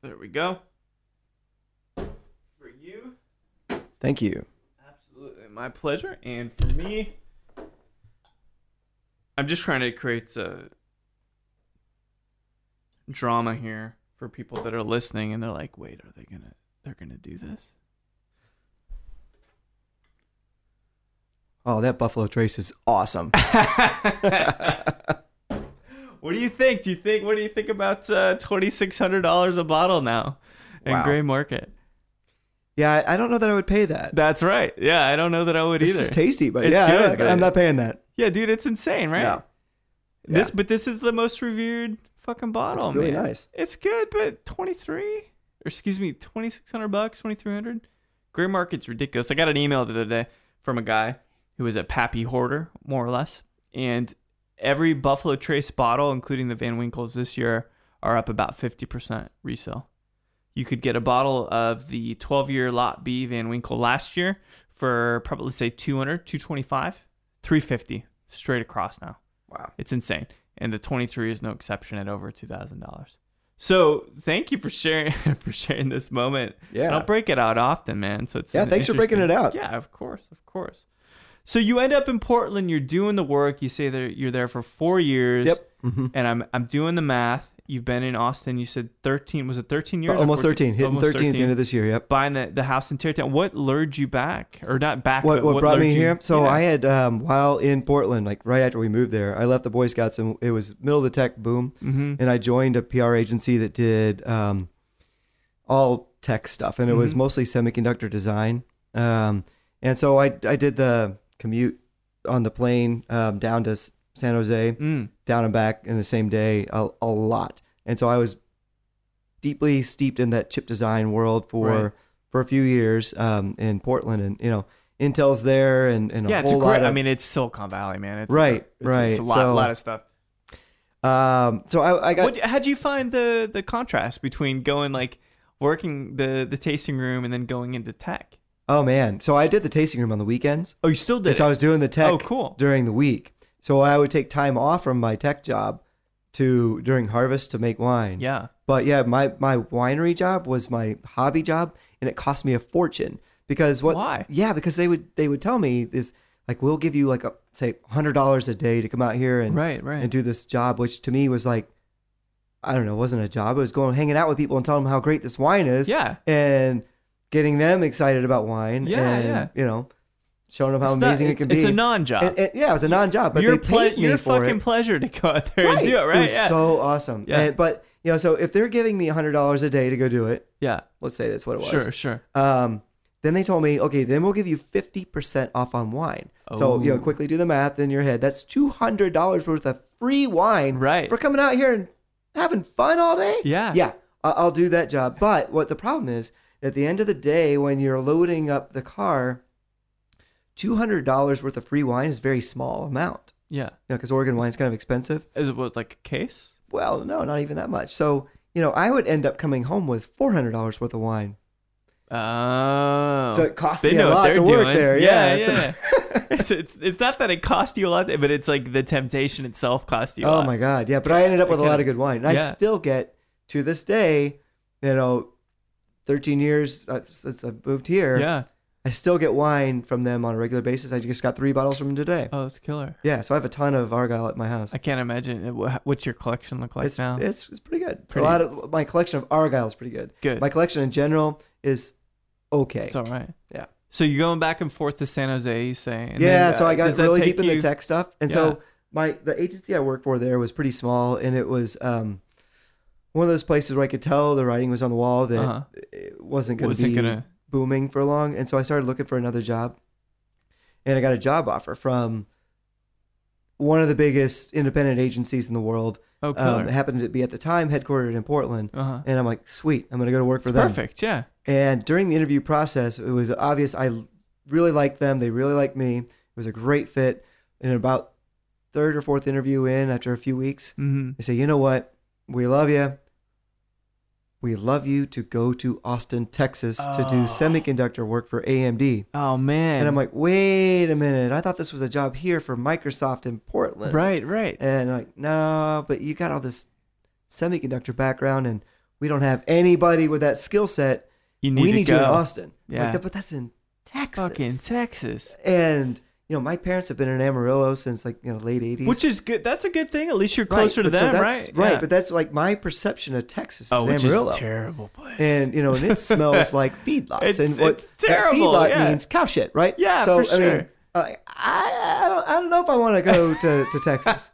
There we go. For you. Thank you. Absolutely. My pleasure. And for me, I'm just trying to create a drama here for people that are listening and they're like, wait, they're gonna do this? Oh, that Buffalo Trace is awesome. What do you think? What do you think about $2,600 a bottle now in gray market? Yeah, I don't know that I would pay that. That's right. Yeah, I don't know that I would either. This is tasty, but it's good, I'm not paying that. Yeah, dude, it's insane, right? Yeah. This is the most revered fucking bottle, it's really man. Nice. It's good, but $2,600, $2,300. Gray market's ridiculous. I got an email the other day from a guy who was a Pappy hoarder, more or less, and every Buffalo Trace bottle, including the Van Winkles this year, are up about 50% resale. You could get a bottle of the 12-year Lot B Van Winkle last year for probably, let's say, $200, $225, $350 straight across now. Wow. It's insane. And the 23 is no exception at over $2,000. So thank you for sharing this moment. Yeah. I don't break it out often, man. So it's thanks for breaking it out. Yeah, of course. So you end up in Portland. You're doing the work. You say that you're there for 4 years. Yep. Mm-hmm. And I'm doing the math. You've been in Austin. You said 13. Was it 13 years? Almost 13. Hitting 13 at the end of this year. Yep. Buying the house in Tarrytown. What lured you back, or not back? What brought me here? So yeah. I had while in Portland, like right after we moved there, I left the Boy Scouts and it was middle of the tech boom, and I joined a PR agency that did all tech stuff, and it was mostly semiconductor design. And so I did the commute on the plane down to San Jose, down and back in the same day, a lot. And so I was deeply steeped in that chip design world for a few years in Portland, and Intel's there, and a whole lot of. I mean, it's Silicon Valley, man. It's right. It's a lot of stuff. So I got. How'd you find the contrast between going like working the tasting room and then going into tech? Oh man, so I did the tasting room on the weekends. Oh, you still did? So I was doing the tech. Oh, cool. During the week. So I would take time off from my tech job during harvest to make wine. Yeah. But yeah, my winery job was my hobby job, and it cost me a fortune because Why? Yeah, because they would tell me this, like, we'll give you like say $100 a day to come out here and and do this job, which to me was like, I don't know, it wasn't a job. It was going hanging out with people and telling them how great this wine is. Yeah. And getting them excited about wine. Yeah. And showing them how amazing it can be. It's a non-job. It was a non-job, but they paid me for fucking it. Pleasure to go out there and do it, right? It was so awesome. Yeah. But so if they're giving me $100 a day to go do it, yeah, let's say that's what it was. Sure. Then they told me, okay, then we'll give you 50% off on wine. So quickly do the math in your head. That's $200 worth of free wine, for coming out here and having fun all day. Yeah. I'll do that job. But what the problem is, at the end of the day, when you're loading up the car, $200 worth of free wine is a very small amount. Yeah. Because Oregon wine is kind of expensive. Is it like a case? Well, no, not even that much. So, I would end up coming home with $400 worth of wine. Oh. So it cost me a lot to work there. Yeah. It's not that it cost you a lot, but it's like the temptation itself cost you a lot. Oh my God. Yeah. But I ended up with a lot of good wine. And I still get, to this day, 13 years since I moved here. Yeah. I still get wine from them on a regular basis. I just got 3 bottles from them today. Oh, that's killer. Yeah, so I have a ton of Argyle at my house. I can't imagine. What's your collection look like now? It's pretty good. A lot of my collection of Argyle is pretty good. Good. My collection in general is okay. It's all right. Yeah. So you're going back and forth to San Jose, you say? So I got really deep in the tech stuff. And so the agency I worked for there was pretty small, and it was one of those places where I could tell the writing was on the wall that it wasn't going to be booming for long. And so I started looking for another job, and I got a job offer from one of the biggest independent agencies in the world. Oh, killer. It happened to be at the time headquartered in Portland. And I'm like, sweet, I'm going to go to work for them. Perfect. Yeah. And during the interview process, it was obvious I really liked them. They really liked me. It was a great fit. in about third or fourth interview in, after a few weeks, Mm-hmm. they say, you know what? We love you. We love you to go to Austin, Texas to do semiconductor work for AMD. Oh, man. And I'm like, wait a minute. I thought this was a job here for Microsoft in Portland. Right. And I'm like, no, but you got all this semiconductor background and we don't have anybody with that skill set. We need you in Austin. Yeah. Like, but that's in Texas. Fucking Texas. And, my parents have been in Amarillo since late 80s. Which is good. That's a good thing. At least you're closer to them, right? Right. Yeah. But that's like my perception of Texas is which Amarillo. is a terrible place. And, and it smells like feedlots. It's terrible. Feedlot means cow shit, right? Yeah, so, for sure. I don't know if I want to go to Texas.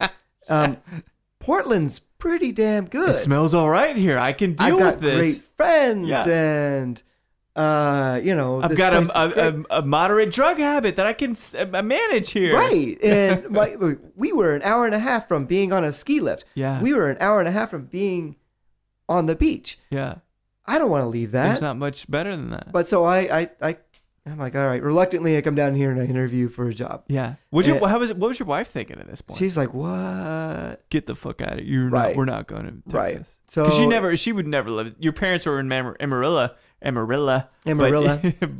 Portland's pretty damn good. It smells all right here. I can deal with this. I've got great friends and... I've got a moderate drug habit that I can manage here. Right. And we were an hour and a half from being on a ski lift. Yeah. We were an hour and a half from being on the beach. Yeah. I don't want to leave that. There's not much better than that. But so I'm like, all right, reluctantly I come down here and I interview for a job. Yeah. What was your wife thinking at this point? She's like, what? Get the fuck out of here. We're not going to Texas. Right. So she would never live. Your parents were in Amarillo,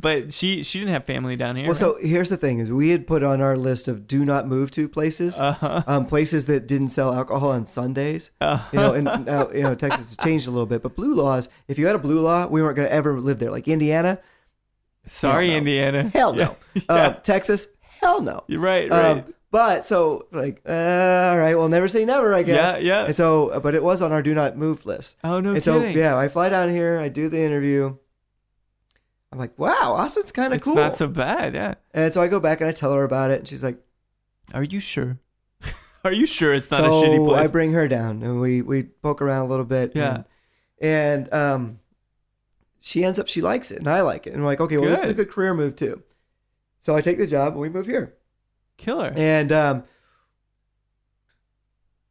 but she didn't have family down here. Well, so here's the thing: is we had put on our list of do not move to places, places that didn't sell alcohol on Sundays. And now Texas has changed a little bit, but blue laws. If you had a blue law, we weren't going to ever live there. Like Indiana, sorry, no. Indiana, hell no. Yeah. Texas, hell no. You're right. But so all right, well, never say never, I guess. Yeah. And so, but it was on our do not move list. Oh, no and kidding. So I fly down here, I do the interview. I'm like, wow, Austin's kind of cool. It's not so bad, yeah. And so I go back and I tell her about it, and she's like, "Are you sure? Are you sure it's not a shitty place?" I bring her down, and we poke around a little bit. Yeah. And she likes it, and I like it. And I'm like, okay, well, this is a good career move too. So I take the job, and we move here. Killer. And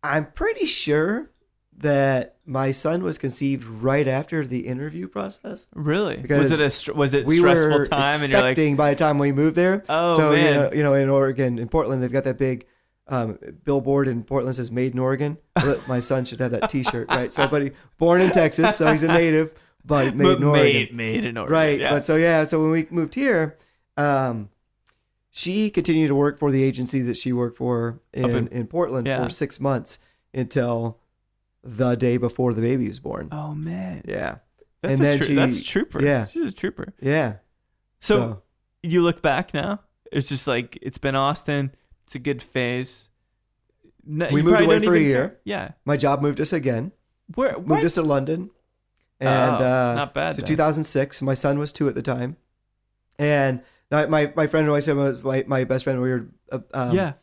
I'm pretty sure that my son was conceived right after the interview process. Really? Because was it stressful time? And you're like, by the time we moved there. Oh, so, man. In Oregon, in Portland, they've got that big billboard in Portland that says "Made in Oregon." My son should have that T-shirt, right? So, but born in Texas, so he's a native, but made in Oregon. Made in Oregon, right? Yeah. But so when we moved here, she continued to work for the agency that she worked for in Portland for 6 months until the day before the baby was born. Oh, man. Yeah. That's trooper. Yeah. She's a trooper. Yeah. So you look back now, it's just like, it's been Austin. It's a good phase. We moved away for a year. Yeah. My job moved us again. Moved us to London. And not bad. So 2006. My son was 2 at the time. And my friend who I said was my best friend, we were yeah.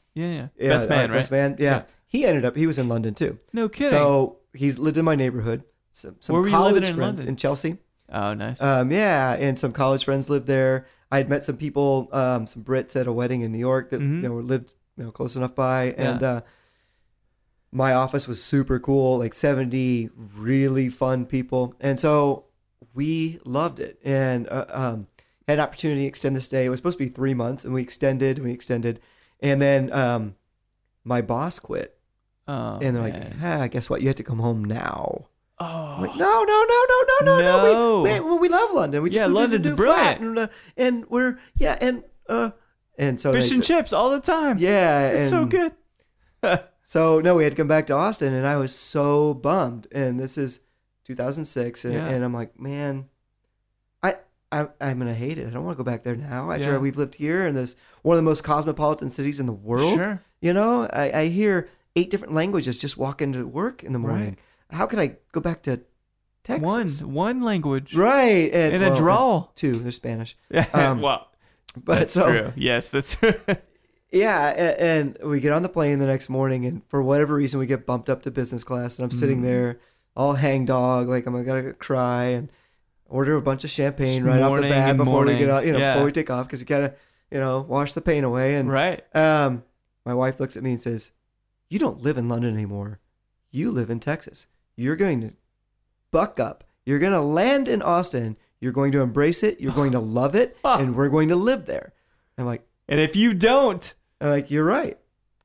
Best man, right? Best man. Yeah. He was in London too. No kidding. So he's lived in my neighborhood. Some Where were you college living in friends London? in Chelsea. Oh, nice. Yeah, and some college friends lived there. I had met some people, some Brits at a wedding in New York that lived close enough by, and my office was super cool, like 70 really fun people, and so we loved it, and had an opportunity to extend the stay. It was supposed to be 3 months, and we extended, and then my boss quit. Oh, and they're like, guess what? You have to come home now. Oh, I'm like, no. We love London. We just London's brilliant. And we're and so fish and chips all the time. Yeah, it's so good. So no, we had to come back to Austin, and I was so bummed. And this is 2006, and I'm like, man, I'm gonna hate it. I don't want to go back there now. After we've lived here in this one of the most cosmopolitan cities in the world. Sure. I hear 8 different languages just walking to work in the morning. Right. How could I go back to Texas? One language. Right. And a drawl. 2. They're Spanish. Well, that's true. Yes, that's true. Yeah. And we get on the plane the next morning, and for whatever reason, we get bumped up to business class, and I'm sitting there all hangdog, like I'm going to cry, and order a bunch of champagne right off the bat before we get out, before we take off, because you got to, wash the pain away. And right. My wife looks at me and says, "You don't live in London anymore. You live in Texas. You're going to buck up. You're going to land in Austin. You're going to embrace it. You're going to love it. And we're going to live there." I'm like, and if you don't, I'm like, you're right.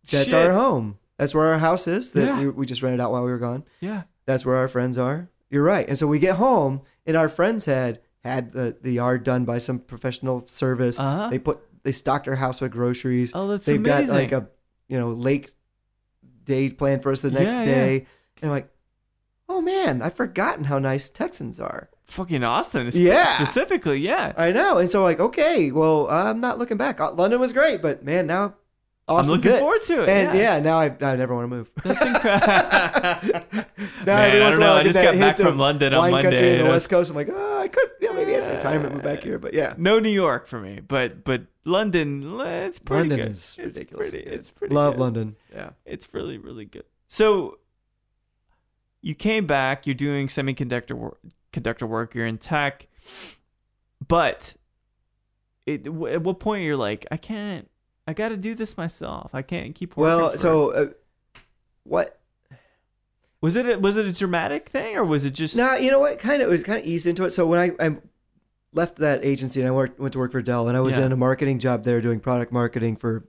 That's our home. That's where our house is that we just rented out while we were gone. Yeah. That's where our friends are. You're right. And so we get home, and our friends had the yard done by some professional service. They stocked our house with groceries. Oh, that's They've amazing. got like a lake day planned for us the next day. Yeah. And I'm like, oh man, I've forgotten how nice Texans are. Fucking Austin, specifically, yeah. I know. And so like, okay, well, I'm not looking back. London was great, but man, now Austin's I'm looking forward to it. And now I never want to move. That's incredible. Man, I don't know. I just got back from London on Monday. Country in the West Coast. I'm like, oh, I could, maybe after retirement move back here, but yeah. No New York for me, but London, it's pretty good. London is ridiculous. It's pretty Love good. London. Yeah. It's really, really good. So you came back, you're doing semiconductor work, you're in tech, but at what point you're like, I got to do this myself. I can't keep working. What was it? Was it a dramatic thing, or was it just? No, you know what? It was kind of eased into it. So when I left that agency and I went to work for Dell, and I was in a marketing job there doing product marketing for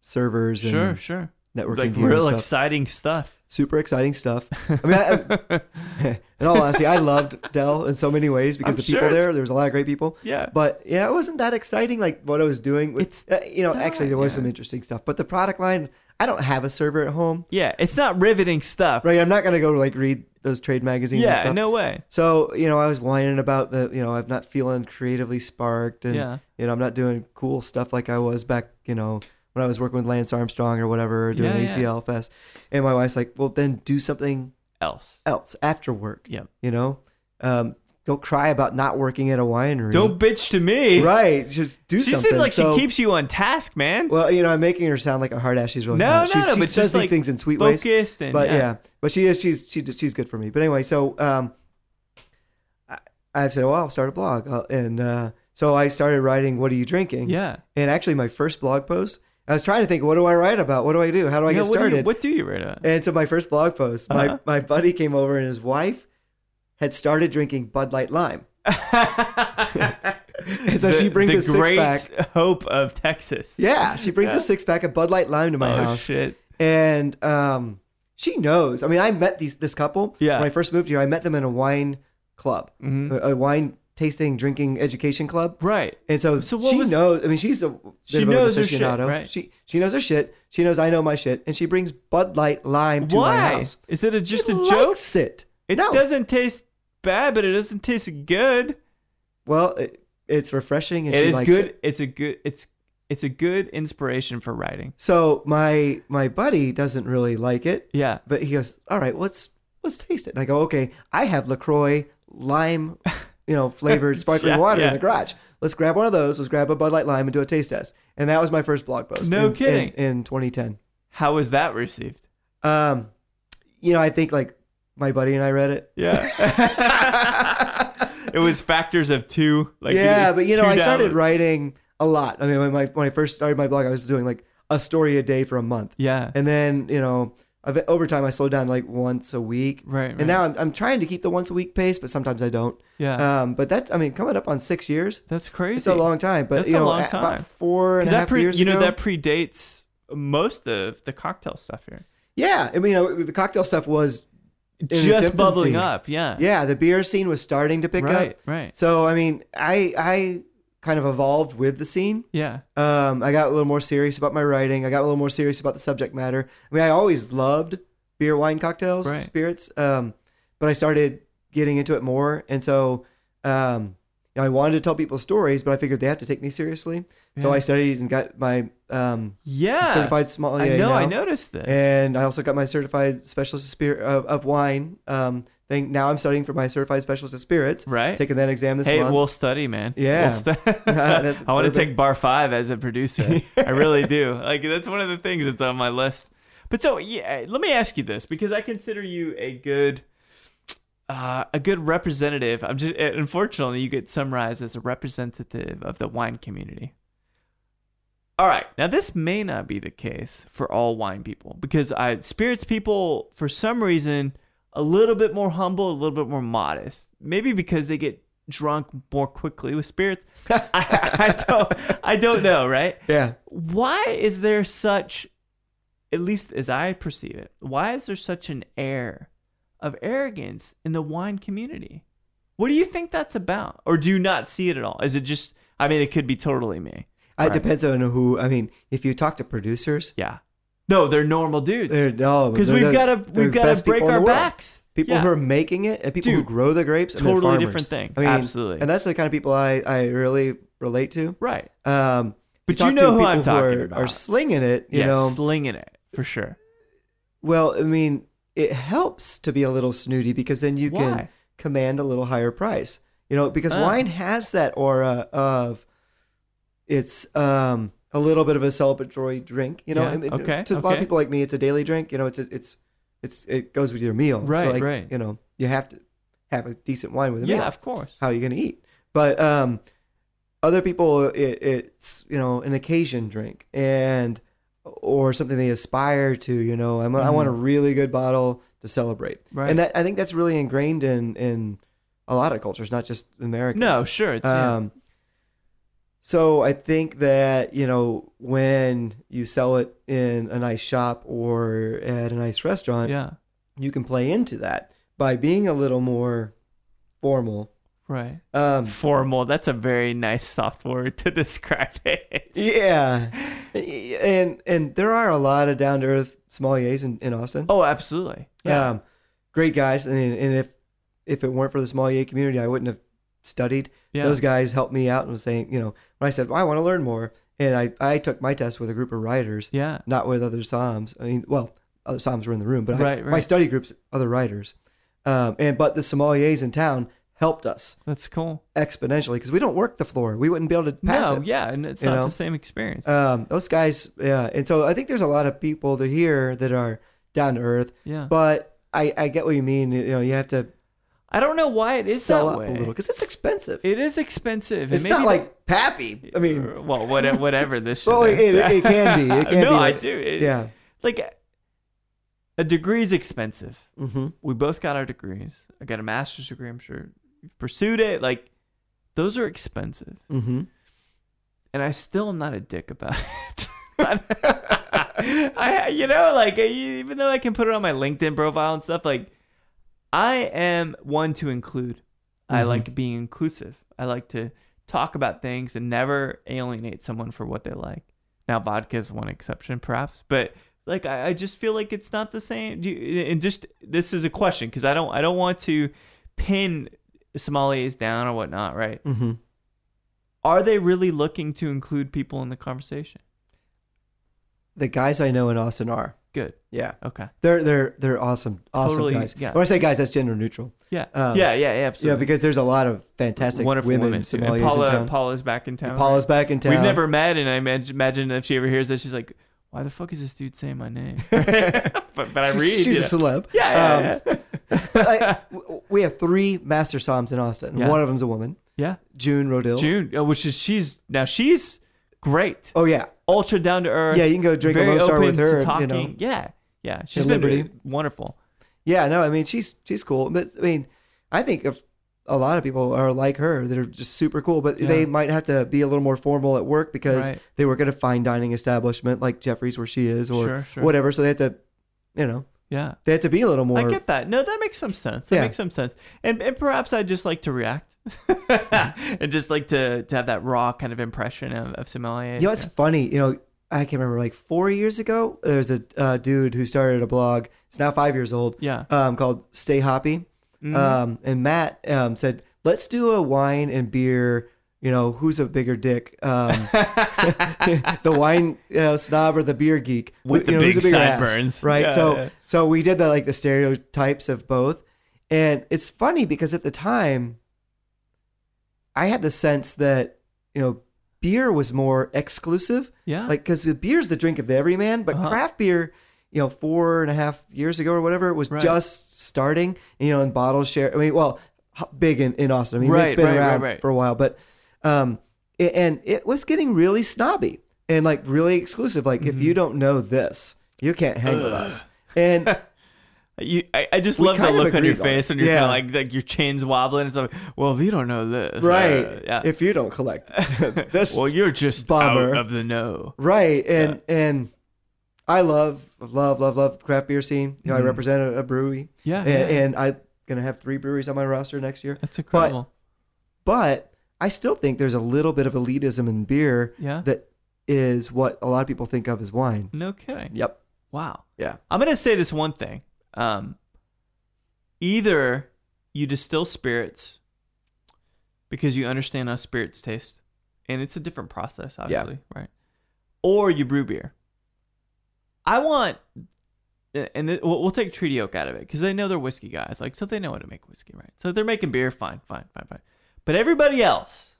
servers and sure networking, like real exciting stuff. Super exciting stuff. I mean, in all honesty, I loved Dell in so many ways because the people there was a lot of great people. Yeah. But it wasn't that exciting like what I was doing. Actually, there was some interesting stuff. But the product line, I don't have a server at home. Yeah, it's not riveting stuff. Right. I'm not going to go read those trade magazines and stuff. Yeah, no way. So, I was whining about I'm not feeling creatively sparked and, I'm not doing cool stuff like I was back, when I was working with Lance Armstrong or whatever, or doing ACL Fest. And my wife's like, well, then do something else after work. Yeah. Don't cry about not working at a winery. Don't bitch to me. Right. Just do something. She seems like she keeps you on task, man. Well, I'm making her sound like a hard ass. She's really not. She but says these things in sweet ways. But she is. She's good for me. But anyway, so I've said, well, I'll start a blog. So I started writing, What Are You Drinking? Yeah. And actually my first blog post, I was trying to think, what do I write about? What do I do? How do I get started? What do you write about? And so my first blog post, my buddy came over and his wife had started drinking Bud Light Lime. And so she brings a six-pack. The great hope of Texas. Yeah, she brings a six-pack of Bud Light Lime to my house. Oh, shit. And she knows. I mean, I met this couple. Yeah. When I first moved here, I met them in a wine club, a wine tasting, drinking, education club. Right. And so she knows. I mean, she knows her shit, right? She knows her shit. She knows I know my shit, and she brings Bud Light Lime to my house. Is it just a joke? Likes it. It doesn't taste bad, but it doesn't taste good. Well, it's refreshing, and it she is likes good. it. It's a good inspiration for writing. So my buddy doesn't really like it. Yeah. But he goes, all right, let's taste it. And I go, okay, I have LaCroix lime, flavored sparkling water in the garage. Let's grab one of those. Let's grab a Bud Light Lime and do a taste test. And that was my first blog post. No kidding. In 2010. How was that received? I think like my buddy and I read it. Yeah. It was factors of two. Like but I started writing a lot. I mean, when I first started my blog, I was doing like a story a day for a month. Yeah. And then, over time I slowed down to like once a week. Right. And now I'm trying to keep the once a week pace, but sometimes I don't. Yeah. But coming up on 6 years. That's crazy. It's a long time. But that's a long time. About 4.5 years ago. That predates most of the cocktail stuff here. Yeah. I mean, the cocktail stuff was just bubbling up. Yeah. Yeah. The beer scene was starting to pick up. Right. So, I mean, I kind of evolved with the scene. Yeah. I got a little more serious about my writing. I got a little more serious about the subject matter. I mean, I always loved beer, wine, cocktails, spirits. But I started getting into it more. And so, I wanted to tell people stories, but I figured they have to take me seriously. Yeah. So I studied and got my certified sommelier. I noticed this. And I also got my certified specialist of wine thing. Now I'm studying for my certified specialist of spirits. Right. Taking that exam this month. Hey, we'll study, man. Yeah. I want to take bar 5 as a producer. I really do. Like, that's one of the things that's on my list. But so, let me ask you this, because I consider you a good representative. Unfortunately, you get summarized as a representative of the wine community. All right. Now, this may not be the case for all wine people, because spirits people, for some reason, a little bit more humble, a little bit more modest. Maybe because they get drunk more quickly with spirits. I don't know, right? Yeah. Why is there such at least as I perceive it, why is there such an air of arrogance in the wine community? What do you think that's about? Or do you not see it at all? Is it just, I mean, it could be totally me. It depends on who. I mean, if you talk to producers. Yeah. No, they're normal dudes. Because we've got to break our backs. People who are making it and people who grow the grapes. Totally different thing. I mean, absolutely. And that's the kind of people I really relate to. Right. But you know who I'm talking about. Are slinging it, you know. Slinging it, for sure. Well, I mean, it helps to be a little snooty because then you can command a little higher price. You know, because wine has that aura of it's a little bit of a celebratory drink. You know, to a lot of people like me, it's a daily drink. You know, it goes with your meal. Right, so like, right. You know, you have to have a decent wine with a meal. Yeah, of course. How are you going to eat? But other people, it's, you know, an occasion drink or something they aspire to. You know, I want a really good bottle to celebrate. Right. And I think that's really ingrained in a lot of cultures, not just Americans. No, sure. It's, So I think that, you know, when you sell it in a nice shop or at a nice restaurant, you can play into that by being a little more formal. Right. Formal. That's a very nice soft word to describe it. Yeah. And there are a lot of down-to-earth sommeliers in Austin. Oh, absolutely. Yeah. Great guys. And if it weren't for the sommelier community, I wouldn't have studied. Those guys helped me out and was saying, you know, when I said, well, I want to learn more. And I took my test with a group of writers, not with other somms. I mean, well, other somms were in the room, but my study group's other writers. But the sommeliers in town helped us. That's cool. Exponentially, because we don't work the floor. We wouldn't be able to pass it. And it's not the same experience. Those guys, and so I think there's a lot of people that here that are down to earth. Yeah. But I get what you mean. You know, you have to. I don't know why it is sell that up way. A little because it's expensive. It is expensive. It's not like Pappy. I mean, well, whatever this. Well, it can be. It can be. No, I do. Like a degree is expensive. Mm-hmm. We both got our degrees. I got a master's degree. I'm sure you've pursued it. Like those are expensive. Mm-hmm. And I still am not a dick about it. You know, like even though I can put it on my LinkedIn profile and stuff, like. I am one to include. Mm-hmm. I like being inclusive. I like to talk about things and never alienate someone for what they like. Now, vodka is one exception, perhaps, but like I just feel like it's not the same. And just this is a question because I don't want to pin sommeliers down or whatnot, right? Mm-hmm. Are they really looking to include people in the conversation? The guys I know in Austin are. Good. Yeah. Okay. They're awesome totally, guys. Yeah. When I say guys, that's gender neutral. Yeah. Absolutely. Yeah, because there's a lot of fantastic wonderful women sommeliers in town. Paula's back in town. Paula's back in town. We've never met, and I imagine if she ever hears this, she's like, "Why the fuck is this dude saying my name?" but I read. She's a celeb. Yeah. We have 3 master somms in Austin. Yeah. One of them's a woman. Yeah. June Rodil. She's great. Oh yeah. Ultra down to earth. Yeah, you can go drink a Lone Star with her. Talking. You know. Yeah. She's been wonderful. Yeah, no, I mean she's cool, but I mean I think if a lot of people are like her that are just super cool, but they might have to be a little more formal at work because they work at a fine dining establishment like Jeffrey's where she is or whatever. So they have to, you know. Yeah. They have to be a little more. I get that. No, that makes some sense. That makes some sense. And perhaps I just like to react and just like to have that raw kind of impression of sommelier. You know, it's funny. You know, I can remember like 4 years ago, there's a dude who started a blog. It's now 5 years old. Yeah. Called Stay Hoppy. Mm-hmm. And Matt said, let's do a wine and beer. You know, who's a bigger dick? The wine snob or the beer geek? With the big sideburns. Ass, right? So we did the stereotypes of both. And it's funny because at the time, I had the sense that, you know, beer was more exclusive. Yeah. Like, because the beer's the drink of the everyman, but craft beer, you know, 4.5 years ago or whatever, was just starting, you know, in bottle share. I mean, well, big in Austin. I mean, it's been around for a while, but and it was getting really snobby and like really exclusive. Like, if you don't know this, you can't hang with us. And I just love the look on your face and you're kind of like your chin's wobbling. It's like, well, if you don't know this, right? If you don't collect this, well, you're just bomber. Out of the know, right? And I love craft beer scene. You know, I represent a brewery. Yeah, and I'm gonna have 3 breweries on my roster next year. That's incredible. But I still think there's a little bit of elitism in beer. Yeah. That is what a lot of people think of as wine. No kidding. Yep. Wow. Yeah. I'm gonna say this one thing. Either you distill spirits because you understand how spirits taste, and it's a different process, obviously, right? Or you brew beer. I want, and we'll take Treaty Oak out of it because they know they're whiskey guys, like, so they know how to make whiskey, right? So if they're making beer, fine. But everybody else,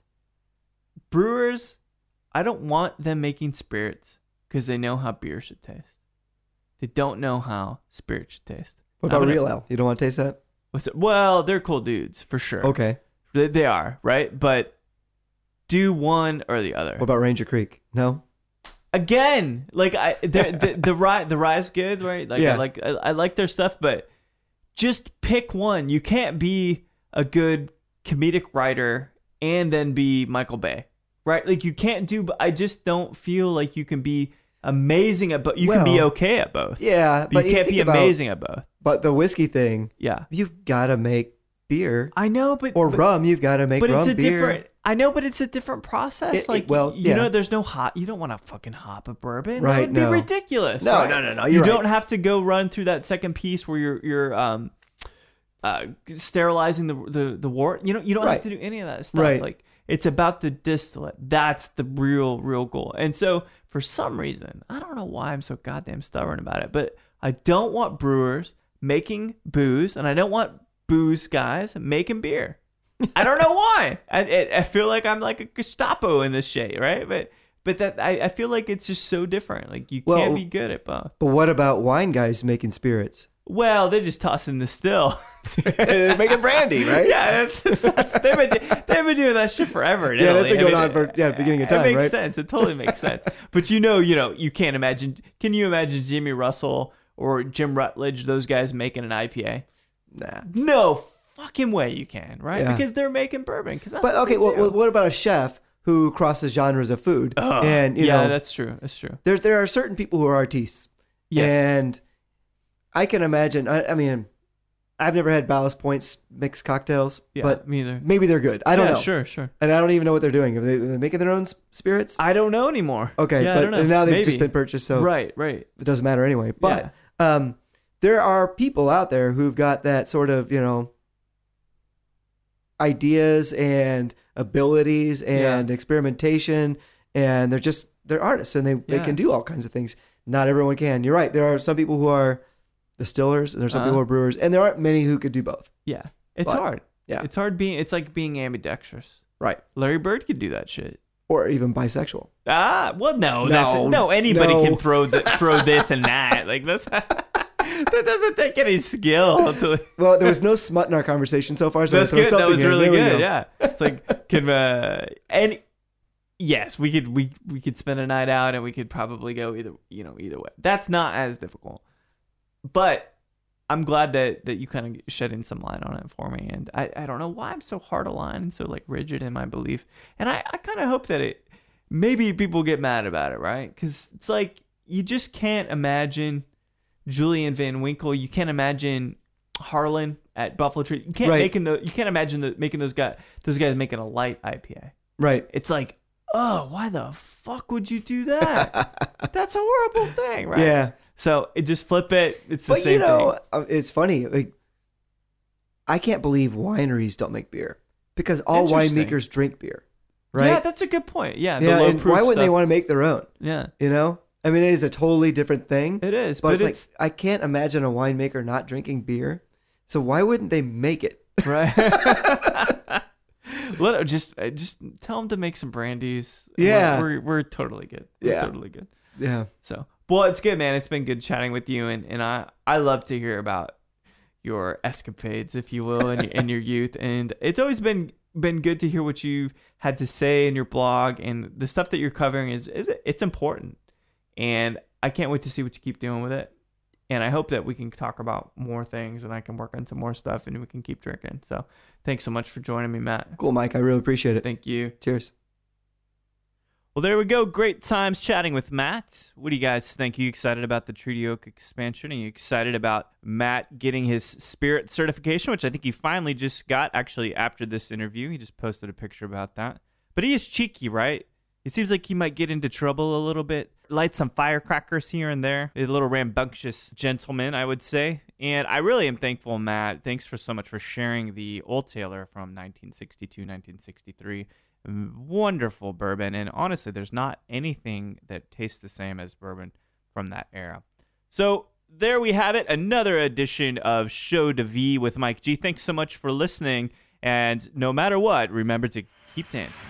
brewers, I don't want them making spirits because they know how beer should taste. They don't know how spirit should taste. What about real ale? You don't want to taste that? Well, they're cool dudes for sure. Okay. They are, right? But do one or the other. What about Ranger Creek? No. Again, like the rye is good, right? Like yeah. I like their stuff, but just pick one. You can't be a good comedic writer and then be Michael Bay, right? Like you can't do. I just don't feel like you can be amazing at both. You can be okay at both. Yeah, but you can't be amazing at both. But the whiskey thing, yeah, you've got to make beer. I know, but rum, you've got to make rum beer. Different. I know, but it's a different process. You know, there's no hop. You don't want to fucking hop a bourbon. Right? That would be ridiculous. No, right? no. You don't have to go run through that second piece where you're sterilizing the wort. You don't have to do any of that stuff. Right. Like it's about the distillate. That's the real goal. And so for some reason, I don't know why I'm so goddamn stubborn about it, but I don't want brewers making booze, and I don't want booze guys making beer. I don't know why. I feel like I'm like a Gestapo in this shit, right? But that I feel like it's just so different. Like you can't be good at both. But what about wine guys making spirits? Well, they're just tossing the still. They're making brandy, right? Yeah, they've been doing that shit forever in Italy. That's been going on for beginning of time, right? It makes sense. It totally makes sense. But you can't imagine. Can you imagine Jimmy Russell or Jim Rutledge, those guys making an IPA? Nah. No fucking way you can, right? Yeah. Because they're making bourbon. But okay, well, what about a chef who crosses genres of food? And you know, that's true. That's true. There are certain people who are artistes. Yes. And I can imagine. I mean, I've never had Ballast Point's mixed cocktails, but me either. Maybe they're good. I don't know. Sure. And I don't even know what they're doing. Are they making their own spirits? I don't know anymore. Okay, yeah, but I don't know. Now they've just been purchased, so right. It doesn't matter anyway. But there are people out there who've got that sort of, ideas and abilities and experimentation, and they're artists, and they can do all kinds of things. Not everyone can. You're right. There are some people who are distillers, and there's some people who are brewers, and there aren't many who could do both. Yeah, it's hard. Yeah, it's hard it's like being ambidextrous. Right. Larry Bird could do that shit. Or even bisexual. Well, no. Anybody can throw this and that. Like that's. That doesn't take any skill. Well, there was no smut in our conversation so far, so that's good. That was really good. Go. Yeah, it's like and yes, we could spend a night out, and we could probably go either way. That's not as difficult, but I'm glad that you kind of shed in some light on it for me. And I don't know why I'm so hard aligned and so like rigid in my belief, and I kind of hope that maybe people get mad about it, right? Because it's like you just can't imagine Julian Van Winkle. You can't imagine Harlan at Buffalo Trace. You can't you can't imagine making those guys making a light IPA. Right. It's like, oh, why the fuck would you do that? That's a horrible thing, right? Yeah. So it just flip it. It's the same thing. It's funny. Like, I can't believe wineries don't make beer because all winemakers drink beer. Right. Yeah, that's a good point. Yeah. Yeah. And why wouldn't they want to make their own? Yeah. I mean, it is a totally different thing. It is, but it's like I can't imagine a winemaker not drinking beer. So why wouldn't they make it? Right. Just tell them to make some brandies. Yeah, we're totally good. We're totally good. Yeah. So, well, it's good, man. It's been good chatting with you, and I love to hear about your escapades, if you will, in your youth, and it's always been good to hear what you've had to say in your blog, and the stuff that you're covering it's important. And I can't wait to see what you keep doing with it. And I hope that we can talk about more things, and I can work on some more stuff, and we can keep drinking. So thanks so much for joining me, Matt. Cool, Mike. I really appreciate it. Thank you. Cheers. Well, there we go. Great times chatting with Matt. What do you guys think? Are you excited about the Treaty Oak expansion? Are you excited about Matt getting his spirit certification, which I think he finally just got, actually, after this interview? He just posted a picture about that. But he is cheeky, right? It seems like he might get into trouble a little bit. Light some firecrackers here and there. A little rambunctious gentleman, I would say. And I really am thankful, Matt. Thanks for so much for sharing the Old Tailor from 1962, 1963. Wonderful bourbon, and honestly, there's not anything that tastes the same as bourbon from that era. So there we have it, another edition of Show de Vie with Mike G. Thanks so much for listening, and no matter what, remember to keep dancing.